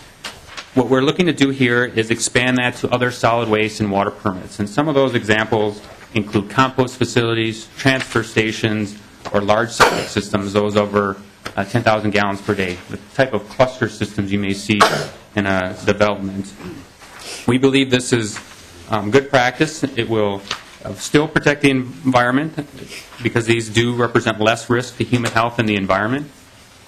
What we're looking to do here is expand that to other solid waste and water permits. And some of those examples include compost facilities, transfer stations, or large septic systems, those over 10,000 gallons per day, the type of cluster systems you may see in a development. We believe this is good practice. It will still protect the environment because these do represent less risk to human health and the environment.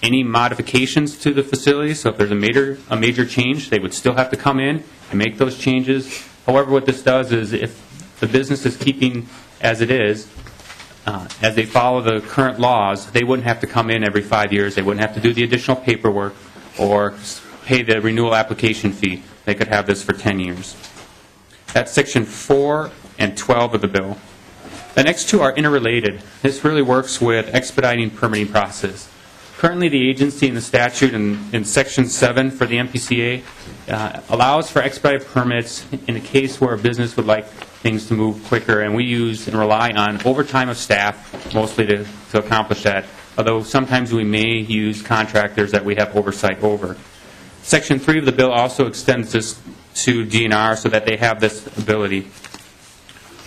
Any modifications to the facility, so if there's a major change, they would still have to come in and make those changes. However, what this does is if the business is keeping as it is, as they follow the current laws, they wouldn't have to come in every 5 years. They wouldn't have to do the additional paperwork or pay the renewal application fee. They could have this for 10 years. That's Section 4 and 12 of the bill. The next two are interrelated. This really works with expediting permitting process. Currently, the agency in the statute in Section 7 for the MPCA allows for expedited permits in a case where a business would like things to move quicker, and we use and rely on overtime of staff mostly to accomplish that, although sometimes we may use contractors that we have oversight over. Section 3 of the bill also extends this to DNR so that they have this ability.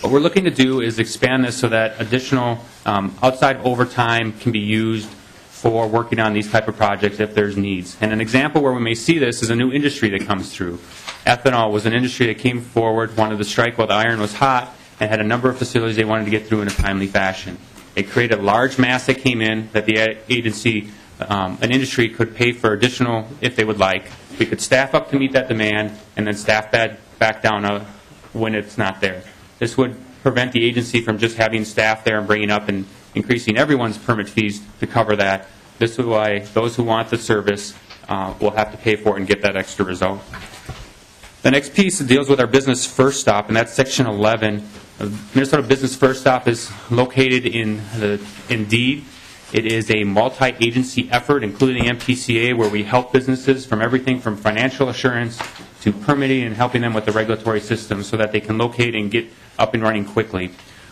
What we're looking to do is expand this so that additional outside overtime can be used for working on these type of projects if there's needs. And an example where we may see this is a new industry that comes through. Ethanol was an industry that came forward, wanted to strike while the iron was hot, and had a number of facilities they wanted to get through in a timely fashion. It created a large mass that came in that the agency, an industry could pay for additional if they would like. We could staff up to meet that demand and then staff back down when it's not there. This would prevent the agency from just having staff there and bringing up and increasing everyone's permit fees to cover that. This is why those who want the service will have to pay for it and get that extra result. The next piece deals with our Business First Stop, and that's Section 11. Minnesota Business First Stop is located in Indeed. It is a multi-agency effort, including MPCA, where we help businesses from everything from financial assurance to permitting and helping them with the regulatory system so that they can locate and get up and running quickly.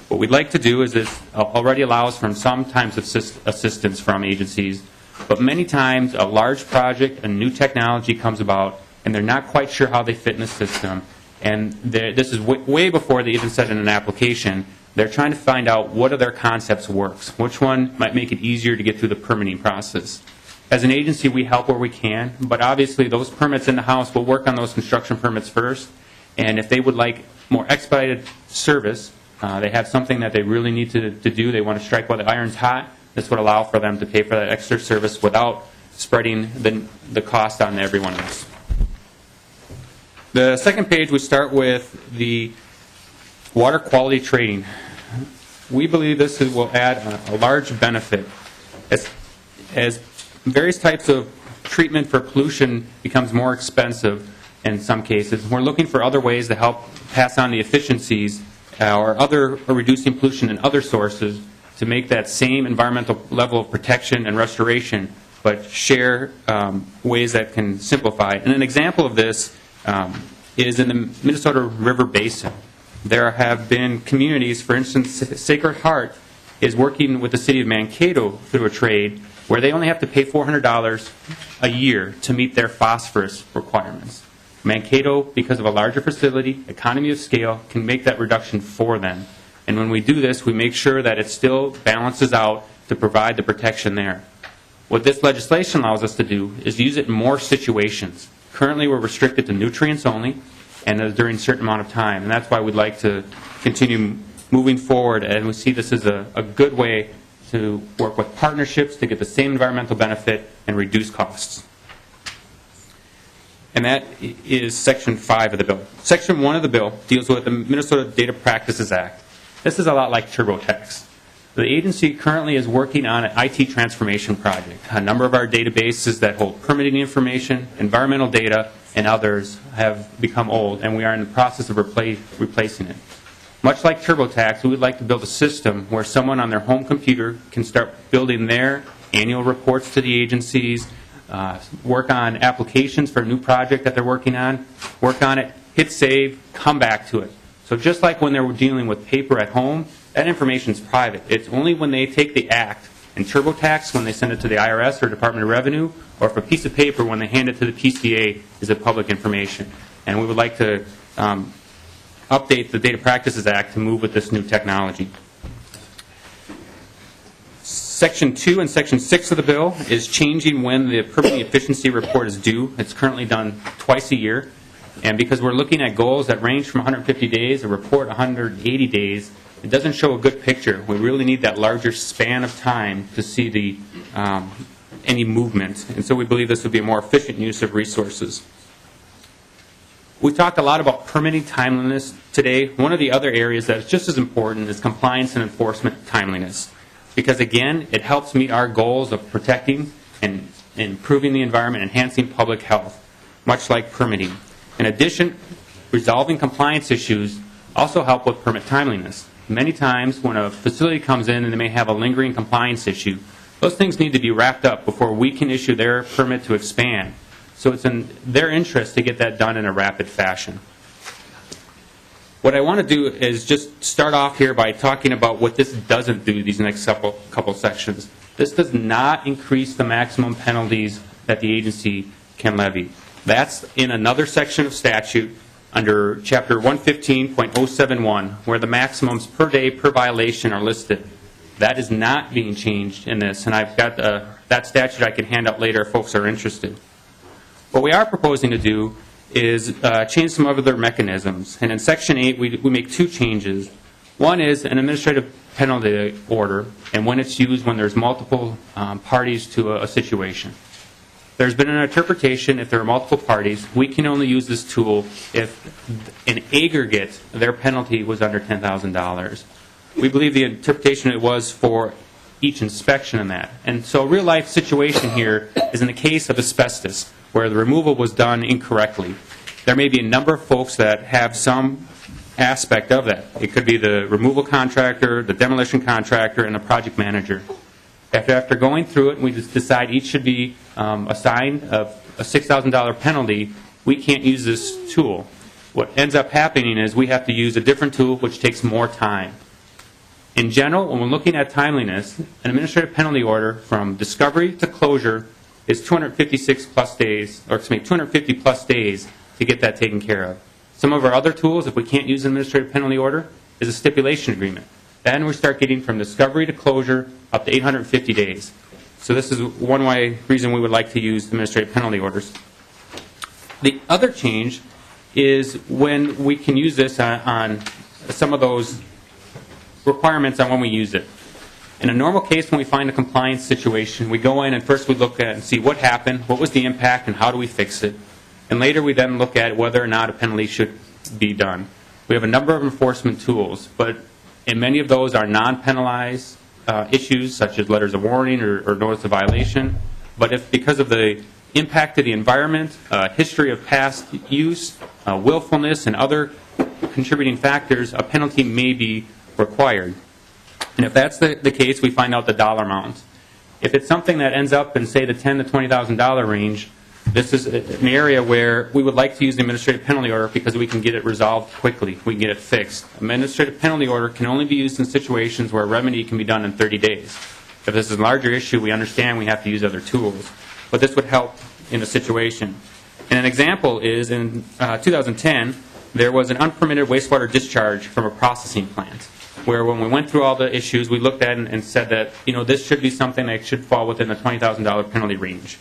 What we'd like to do is this already allows for some types of assistance from agencies, but many times a large project, a new technology comes about, and they're not quite sure how they fit in the system. And this is way before they even set in an application. They're trying to find out what of their concepts works, which one might make it easier to get through the permitting process. As an agency, we help where we can, but obviously those permits in the house will work on those construction permits first. And if they would like more expedited service, they have something that they really need to do, they want to strike while the iron's hot, this would allow for them to pay for that extra service without spreading the cost on everyone else. The second page, we start with the water quality trading. We believe this will add a large benefit. As various types of treatment for pollution becomes more expensive in some cases, we're looking for other ways to help pass on the efficiencies or reducing pollution in other sources to make that same environmental level of protection and restoration, but share ways that can simplify. And an example of this is in the Minnesota River Basin. There have been communities, for instance, Sacred Heart is working with the city of Mankato through a trade where they only have to pay $400 a year to meet their phosphorus requirements. Mankato, because of a larger facility, economy of scale, can make that reduction for them. And when we do this, we make sure that it still balances out to provide the protection there. What this legislation allows us to do is use it in more situations. Currently, we're restricted to nutrients only and during a certain amount of time. And that's why we'd like to continue moving forward. And we see this as a good way to work with partnerships to get the same environmental benefit and reduce costs. And that is Section 5 of the bill. Section 1 of the bill deals with the Minnesota Data Practices Act. This is a lot like TurboTax. The agency currently is working on an IT transformation project. A number of our databases that hold permitting information, environmental data, and others have become old, and we are in the process of replacing it. Much like TurboTax, we would like to build a system where someone on their home computer can start building their annual reports to the agencies, work on applications for a new project that they're working on, work on it, hit save, come back to it. So just like when they were dealing with paper at home, that information is private. It's only when they take the act in TurboTax, when they send it to the IRS or Department of Revenue, or if a piece of paper, when they hand it to the PCA, is it public information. And we would like to update the Data Practices Act to move with this new technology. Section 2 and Section 6 of the bill is changing when the permitting efficiency report is due. It's currently done twice a year. And because we're looking at goals that range from 150 days, a report 180 days, it doesn't show a good picture. We really need that larger span of time to see the any movement. And so we believe this would be a more efficient use of resources. We talked a lot about permitting timeliness today. One of the other areas that is just as important is compliance and enforcement timeliness. Because again, it helps meet our goals of protecting and improving the environment, enhancing public health, much like permitting. In addition, resolving compliance issues also help with permit timeliness. Many times when a facility comes in and they may have a lingering compliance issue, Those things need to be wrapped up before we can issue their permit to expand. So it's in their interest to get that done in a rapid fashion. What I want to do is just start off here by talking about what this doesn't do, these next couple sections. This does not increase the maximum penalties that the agency can levy. That's in another section of statute under Chapter 115.071, where the maximums per day per violation are listed. That is not being changed in this, and I've got that statute I can hand out later if folks are interested. What we are proposing to do is change some other mechanisms. And in Section 8, we make two changes. One is an administrative penalty order, and when it's used when there's multiple parties to a situation. There's been an interpretation, if there are multiple parties, we can only use this tool if in aggregate their penalty was under $10,000. We believe the interpretation it was for each inspection in that. And so a real-life situation here is in the case of asbestos, where the removal was done incorrectly. There may be a number of folks that have some aspect of that. It could be the removal contractor, the demolition contractor, and the project manager. After going through it, we just decide each should be assigned a $6,000 penalty. We can't use this tool. What ends up happening is we have to use a different tool, which takes more time. In general, when we're looking at timeliness, an administrative penalty order from discovery to closure is 250 plus days to get that taken care of. Some of our other tools, if we can't use an administrative penalty order, is a stipulation agreement. Then we start getting from discovery to closure up to 850 days. So this is one reason we would like to use administrative penalty orders. The other change is when we can use this on some of those requirements on when we use it. In a normal case, when we find a compliance situation, we go in and first we look at and see what happened, what was the impact, and how do we fix it. And later we then look at whether or not a penalty should be done. We have a number of enforcement tools, but and many of those are non-penalized issues, such as letters of warning or notice of violation. But if because of the impact to the environment, history of past use, willfulness, and other contributing factors, a penalty may be required. And if that's the case, we find out the dollar amount. If it's something that ends up in, say, the $10,000 to $20,000 range, this is an area where we would like to use the administrative penalty order because we can get it resolved quickly. We can get it fixed. Administrative penalty order can only be used in situations where a remedy can be done in 30 days. If this is a larger issue, we understand we have to use other tools. But this would help in a situation. And an example is in 2010, there was an unpermitted wastewater discharge from a processing plant, where when we went through all the issues, we looked at it and said that, this should be something that should fall within the $20,000 penalty range.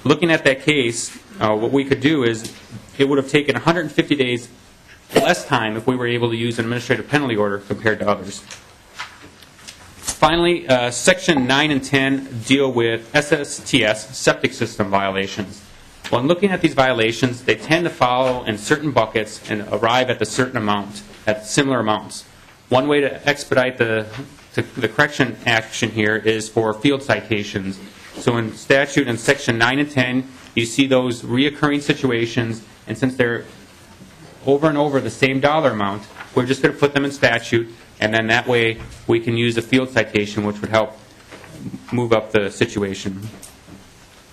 Looking at that case, what we could do is it would have taken 150 days less time if we were able to use an administrative penalty order compared to others. Finally, Section 9 and 10 deal with SSTS, septic system violations. When looking at these violations, they tend to follow in certain buckets and arrive at a certain amount, at similar amounts. One way to expedite the correction action here is for field citations. So in statute in Section 9 and 10, you see those reoccurring situations, and since they're over and over the same dollar amount, we're just going to put them in statute, and then that way we can use a field citation, which would help move up the situation.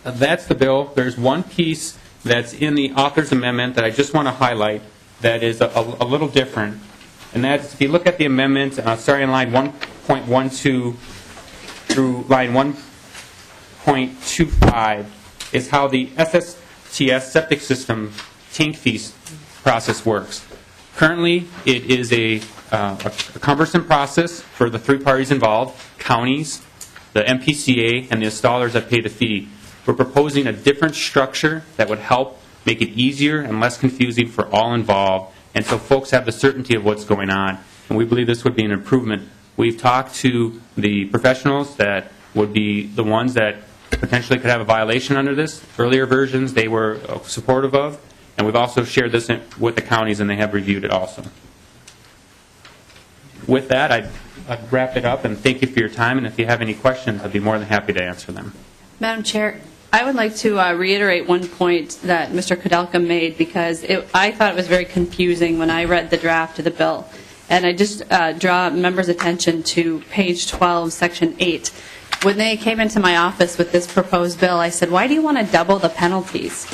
That's the bill. There's one piece that's in the author's amendment that I just want to highlight that is a little different. And that's, if you look at the amendment, starting in line 1.12 through line 1.25, is how the SSTS septic system tank fees process works. Currently, it is a cumbersome process for the three parties involved, counties, the MPCA, and the installers that pay the fee. We're proposing a different structure that would help make it easier and less confusing for all involved, and so folks have the certainty of what's going on. And we believe this would be an improvement. We've talked to the professionals that would be the ones that potentially could have a violation under this. Earlier versions they were supportive of, and we've also shared this with the counties, and they have reviewed it also. With that, I'd wrap it up, and thank you for your time, and if you have any questions, I'd be more than happy to answer them. Madam Chair, I would like to reiterate one point that Mr. Kudelka made, because I thought it was very confusing when I read the draft of the bill. And I just draw members' attention to page 12, section 8. when they came into my office with this proposed bill, I said, why do you want to double the penalties?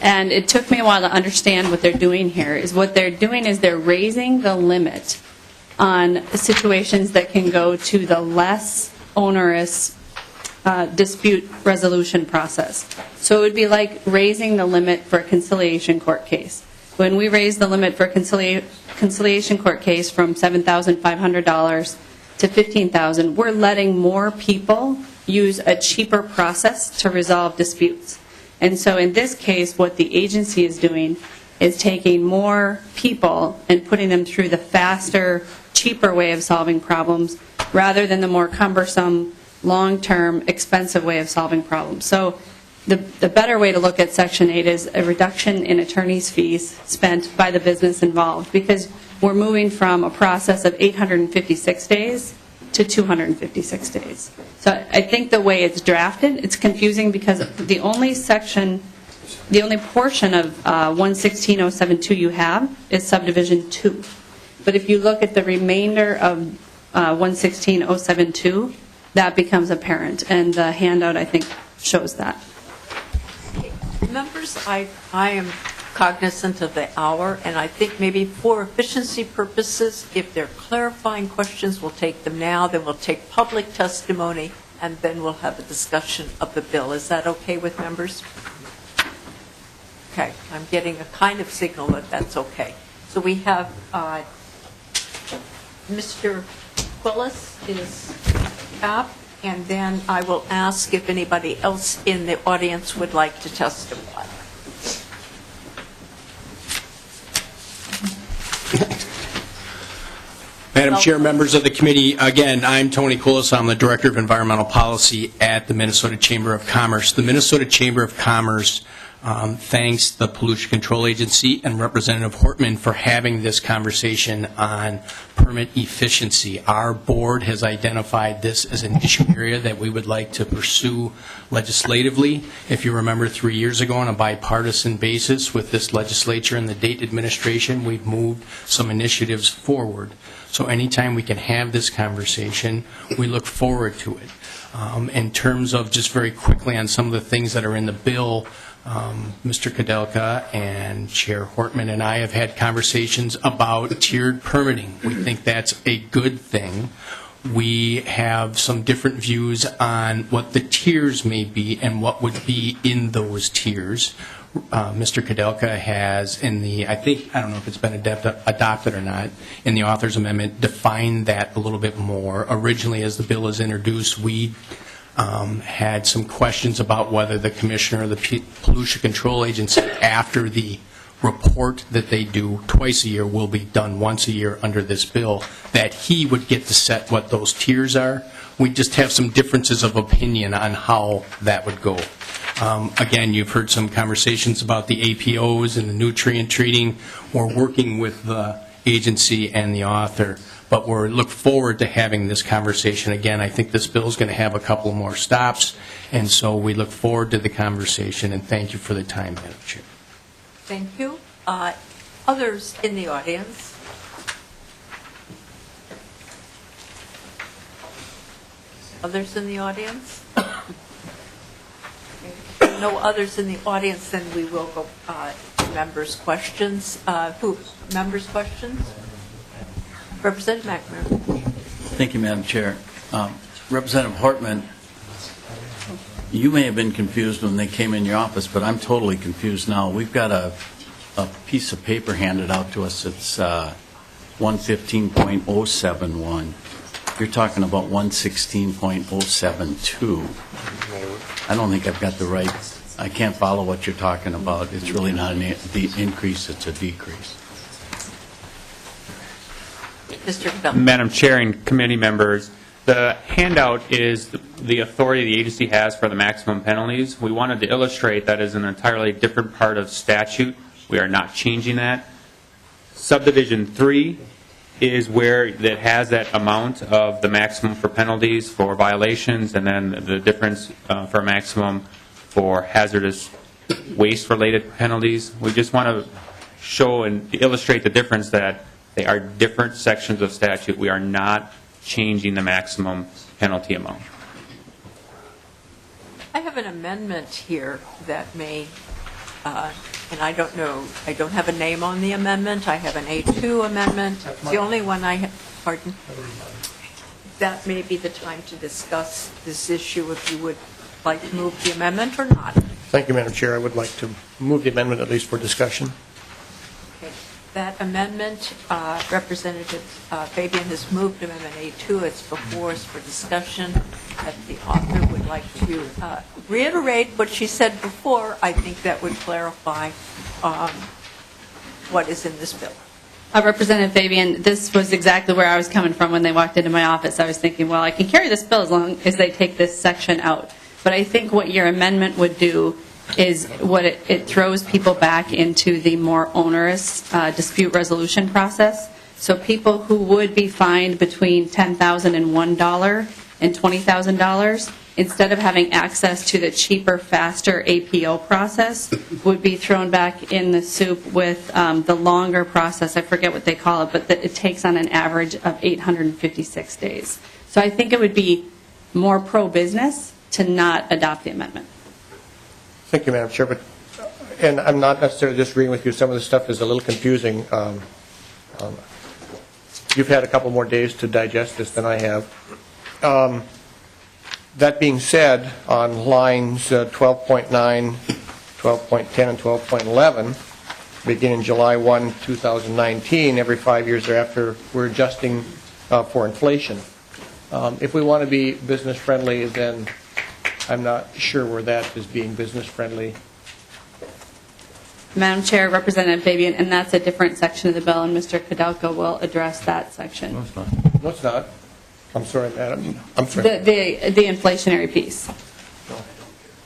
And it took me a while to understand what they're doing here. What they're doing is they're raising the limit on situations that can go to the less onerous dispute resolution process. So it would be like raising the limit for a conciliation court case. When we raise the limit for a conciliation court case from $7,500 to $15,000, we're letting more people use a cheaper process to resolve disputes. And so in this case, what the agency is doing is taking more people and putting them through the faster, cheaper way of solving problems rather than the more cumbersome, long-term, expensive way of solving problems. So the better way to look at Section 8 is a reduction in attorney's fees spent by the business involved, because we're moving from a process of 856 days to 256 days. So I think the way it's drafted, it's confusing because the only section, the only portion of 116.072 you have is subdivision 2. But if you look at the remainder of 116.072, that becomes apparent, and the handout, I think, shows that. Members, I am cognizant of the hour, and I think maybe for efficiency purposes, if they're clarifying questions, we'll take them now, then we'll take public testimony, and then we'll have a discussion of the bill. Is that okay with members? Okay, I'm getting a kind of signal that that's okay. So we have Mr. Quillis is up, and then I will ask if anybody else in the audience would like to testify. Madam Chair, members of the committee, again, I'm Tony Kulis. I'm the Director of Environmental Policy at the Minnesota Chamber of Commerce. The Minnesota Chamber of Commerce thanks the Pollution Control Agency and Representative Hortman for having this conversation on permit efficiency. Our board has identified this as an issue area that we would like to pursue legislatively. If you remember 3 years ago on a bipartisan basis with this legislature and the Date administration, we've moved some initiatives forward. So anytime we can have this conversation, we look forward to it. In terms of just very quickly on some of the things that are in the bill, Mr. Kudelka and Chair Hortman and I have had conversations about tiered permitting. We think that's a good thing. We have some different views on what the tiers may be and what would be in those tiers. Mr. Kudelka has in the, I don't know if it's been adopted or not, in the author's amendment, defined that a little bit more. Originally, as the bill was introduced, we had some questions about whether the commissioner of the Pollution Control Agency, after the report that they do twice a year will be done once a year under this bill, that he would get to set what those tiers are. We just have some differences of opinion on how that would go. Again, you've heard some conversations about the APOs and the nutrient treating. We're working with the agency and the author, but we look forward to having this conversation again. I think this bill is going to have a couple more stops, and so we look forward to the conversation, and thank you for the time, Madam Chair. Thank you. Others in the audience? Others in the audience? No others in the audience, then we will go to members' questions. Members' questions? Representative McNamara. Thank you, Madam Chair. Representative Hortman, you may have been confused when they came in your office, but I'm totally confused now. We've got a piece of paper handed out to us. It's 115.071. You're talking about 116.072. I don't think I've got the right, I can't follow what you're talking about. It's really not an increase, it's a decrease. Mr. Bell. Madam Chair and committee members, the handout is the authority the agency has for the maximum penalties. We wanted to illustrate that is an entirely different part of statute. We are not changing that. Subdivision 3 is where that has that amount of the maximum for penalties for violations, and then the difference for maximum for hazardous waste-related penalties. We just want to show and illustrate the difference that they are different sections of statute. We are not changing the maximum penalty amount. I have an amendment here that may, and I don't know, I don't have a name on the amendment. I have an A2 amendment. The only one I have, pardon? That may be the time to discuss this issue if you would like to move the amendment or not. Thank you, Madam Chair. I would like to move the amendment at least for discussion. Okay. That amendment, Representative Fabian has moved Amendment A2. It's before us for discussion. If the author would like to reiterate what she said before, I think that would clarify what is in this bill. Representative Fabian, this was exactly where I was coming from when they walked into my office. I was thinking, well, I can carry this bill as long as they take this section out. But I think what your amendment would do is what it throws people back into the more onerous dispute resolution process. So people who would be fined between $10,001 and $20,000, instead of having access to the cheaper, faster APO process, would be thrown back in the soup with the longer process. I forget what they call it, but it takes on an average of 856 days. So I think it would be more pro-business to not adopt the amendment. Thank you, Madam Chair. And I'm not necessarily disagreeing with you. Some of this stuff is a little confusing. You've had a couple more days to digest this than I have. That being said, on lines 12.9, 12.10, and 12.11, beginning July 1, 2019, every 5 years thereafter, we're adjusting for inflation. If we want to be business friendly, then I'm not sure where that is being business friendly. Madam Chair, Representative Fabian, and that's a different section of the bill, and Mr. Kudelka will address that section. No, it's not. No, it's not. I'm sorry, Madam. I'm sorry. The inflationary piece.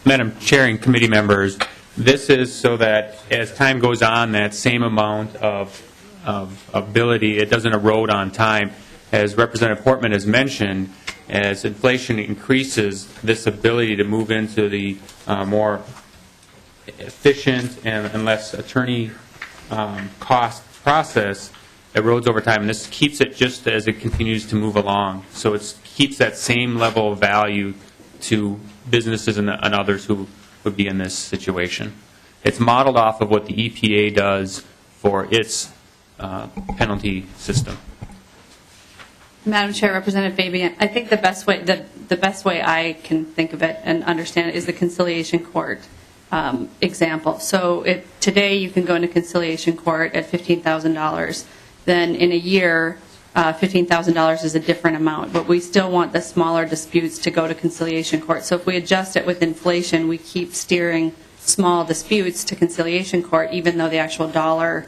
Madam Chair and committee members, this is so that as time goes on, that same amount of ability, it doesn't erode on time. As Representative Hortman has mentioned, as inflation increases, this ability to move into the more efficient and less attorney cost process erodes over time, and this keeps it just as it continues to move along. So it keeps that same level of value to businesses and others who would be in this situation. It's modeled off of what the EPA does for its penalty system. Madam Chair, Representative Fabian, I think the best way I can think of it and understand it is the conciliation court example. So today you can go into conciliation court at $15,000. Then in a year, $15,000 is a different amount. But we still want the smaller disputes to go to conciliation court. So if we adjust it with inflation, we keep steering small disputes to conciliation court, even though the actual dollar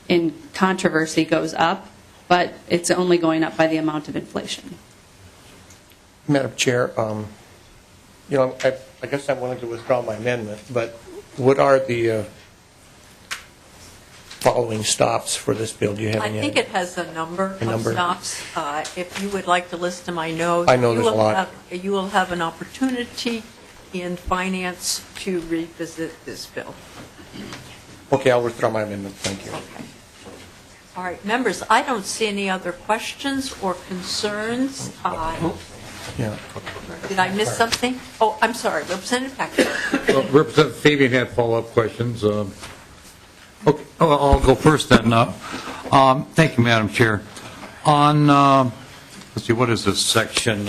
in controversy goes up. But it's only going up by the amount of inflation. Madam Chair, I guess I'm willing to withdraw my amendment, but what are the following stops for this bill? Do you have any? I think it has a number of stops. If you would like to list them, I know there's a lot. You will have an opportunity in finance to revisit this bill. Okay, I'll withdraw my amendment. Thank you. Okay. All right, members, I don't see any other questions or concerns. Did I miss something? Oh, I'm sorry, Representative Packer. Well, Representative Fabian had follow-up questions. Okay, I'll go first then. Thank you, Madam Chair. On, let's see, what is this section?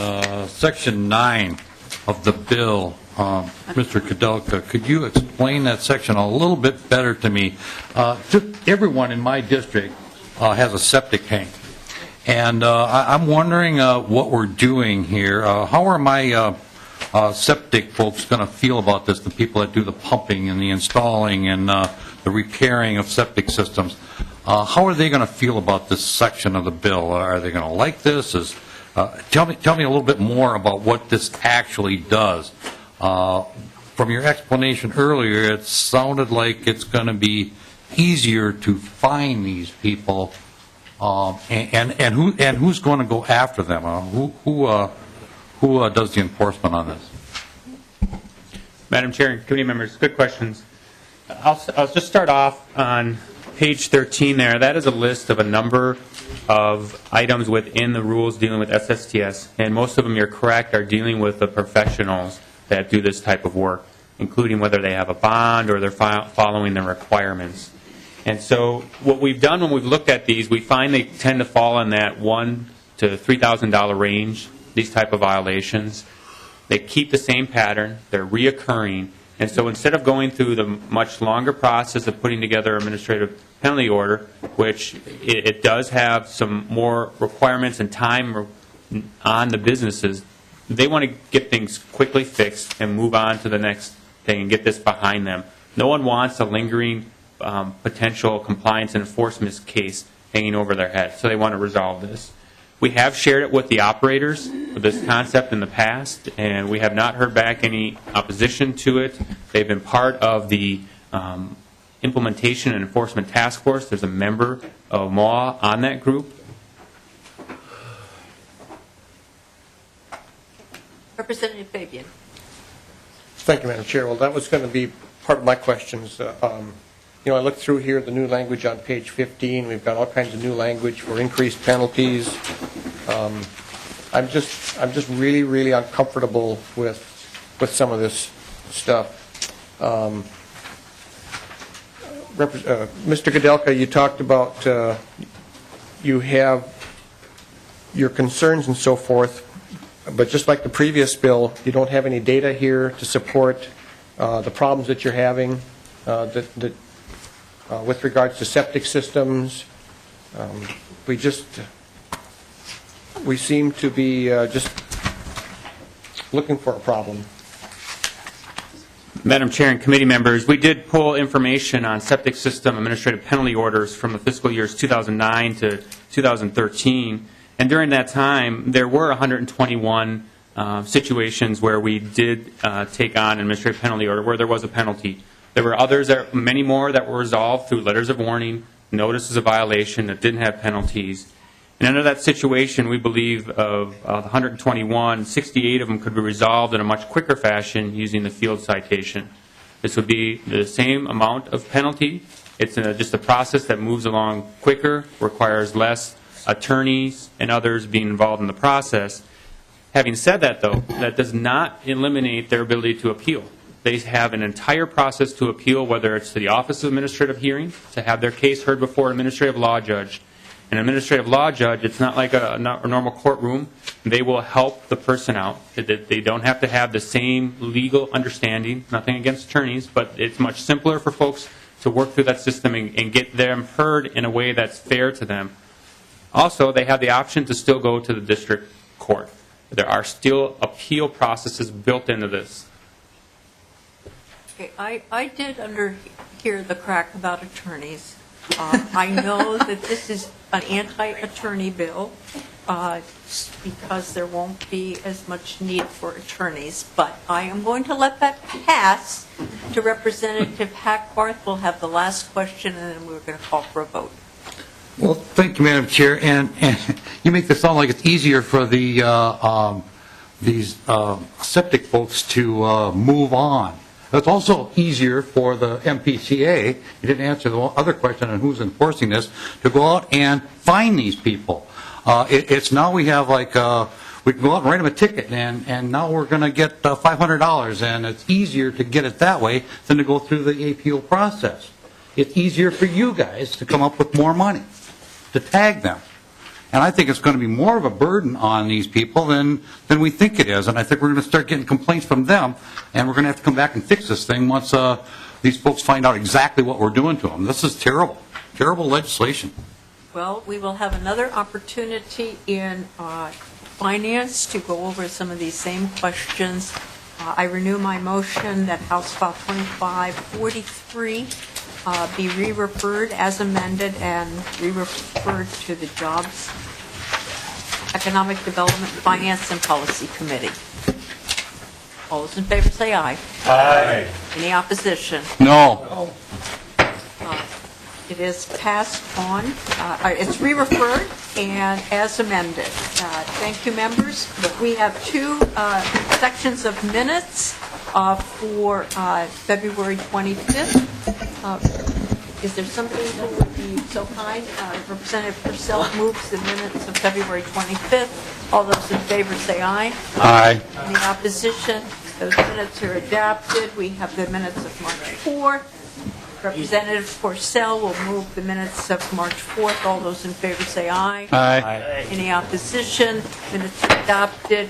Section 9 of the bill. Mr. Kudelka, could you explain that section a little bit better to me? Just everyone in my district has a septic tank. And I'm wondering what we're doing here. How are my septic folks going to feel about this, the people that do the pumping and the installing and the repairing of septic systems? How are they going to feel about this section of the bill? Are they going to like this? Tell me a little bit more about what this actually does. From your explanation earlier, it sounded like it's going to be easier to find these people, and who's going to go after them? Who does the enforcement on this? Madam Chair and committee members, good questions. I'll just start off on page 13 there. That is a list of a number of items within the rules dealing with SSTS, and most of them, you're correct, are dealing with the professionals that do this type of work, including whether they have a bond or they're following the requirements. And so what we've done when we've looked at these, we find they tend to fall in that $1,000 to $3,000 range, these type of violations. They keep the same pattern. They're reoccurring. And so instead of going through the much longer process of putting together an administrative penalty order, which it does have some more requirements and time on the businesses, they want to get things quickly fixed and move on to the next thing and get this behind them. No one wants a lingering potential compliance and enforcement case hanging over their head, so they want to resolve this. We have shared it with the operators of this concept in the past, and we have not heard back any opposition to it. They've been part of the Implementation and Enforcement Task Force. There's a member of MAW on that group. Representative Fabian. Thank you, Madam Chair. Well, that was going to be part of my questions. I looked through here, the new language on page 15. We've got all kinds of new language for increased penalties. I'm just really, really uncomfortable with some of this stuff. Mr. Gadelka, you talked about you have your concerns and so forth, but just like the previous bill, you don't have any data here to support the problems that you're having with regards to septic systems. We seem to be just looking for a problem. Madam Chair and committee members, we did pull information on septic system administrative penalty orders from the fiscal years 2009 to 2013. And during that time, there were 121 situations where we did take on an administrative penalty order where there was a penalty. There were others, many more, that were resolved through letters of warning, notices of violation that didn't have penalties. And under that situation, we believe of 121, 68 of them could be resolved in a much quicker fashion using the field citation. This would be the same amount of penalty. It's just a process that moves along quicker, requires less attorneys and others being involved in the process. Having said that, though, that does not eliminate their ability to appeal. They have an entire process to appeal, whether it's to the Office of Administrative Hearing, to have their case heard before an administrative law judge. An administrative law judge, it's not like a normal courtroom. They will help the person out. They don't have to have the same legal understanding, nothing against attorneys, but it's much simpler for folks to work through that system and get them heard in a way that's fair to them. Also, they have the option to still go to the district court. There are still appeal processes built into this. Okay, I did hear the crack about attorneys. I know that this is an anti-attorney bill because there won't be as much need for attorneys, but I am going to let that pass to Representative Hackbarth. We'll have the last question, and then we're going to call for a vote. Well, thank you, Madam Chair. And you make this sound like it's easier for these septic folks to move on. It's also easier for the MPCA, you didn't answer the other question on who's enforcing this, to go out and find these people. It's now we have we can go out and write them a ticket, and now we're going to get $500, and it's easier to get it that way than to go through the appeal process. It's easier for you guys to come up with more money, to tag them. And I think it's going to be more of a burden on these people than we think it is. And I think we're going to start getting complaints from them, and we're going to have to come back and fix this thing once these folks find out exactly what we're doing to them. This is terrible, terrible legislation. Well, we will have another opportunity in finance to go over some of these same questions. I renew my motion that House File 2543 be re-referred as amended and re-referred to the Jobs, Economic Development, Finance, and Policy Committee. All those in favor say aye. Aye. Any opposition? No. It is passed on. It's re-referred and as amended. Thank you, members. We have two sections of minutes for February 25th. Is there somebody who would be so kind? Representative Purcell moves the minutes of February 25th. All those in favor say aye. Aye. Any opposition? Those minutes are adopted. We have the minutes of March 4th. Representative Porcel will move the minutes of March 4th. All those in favor say aye. Aye. Any opposition? Minutes are adopted.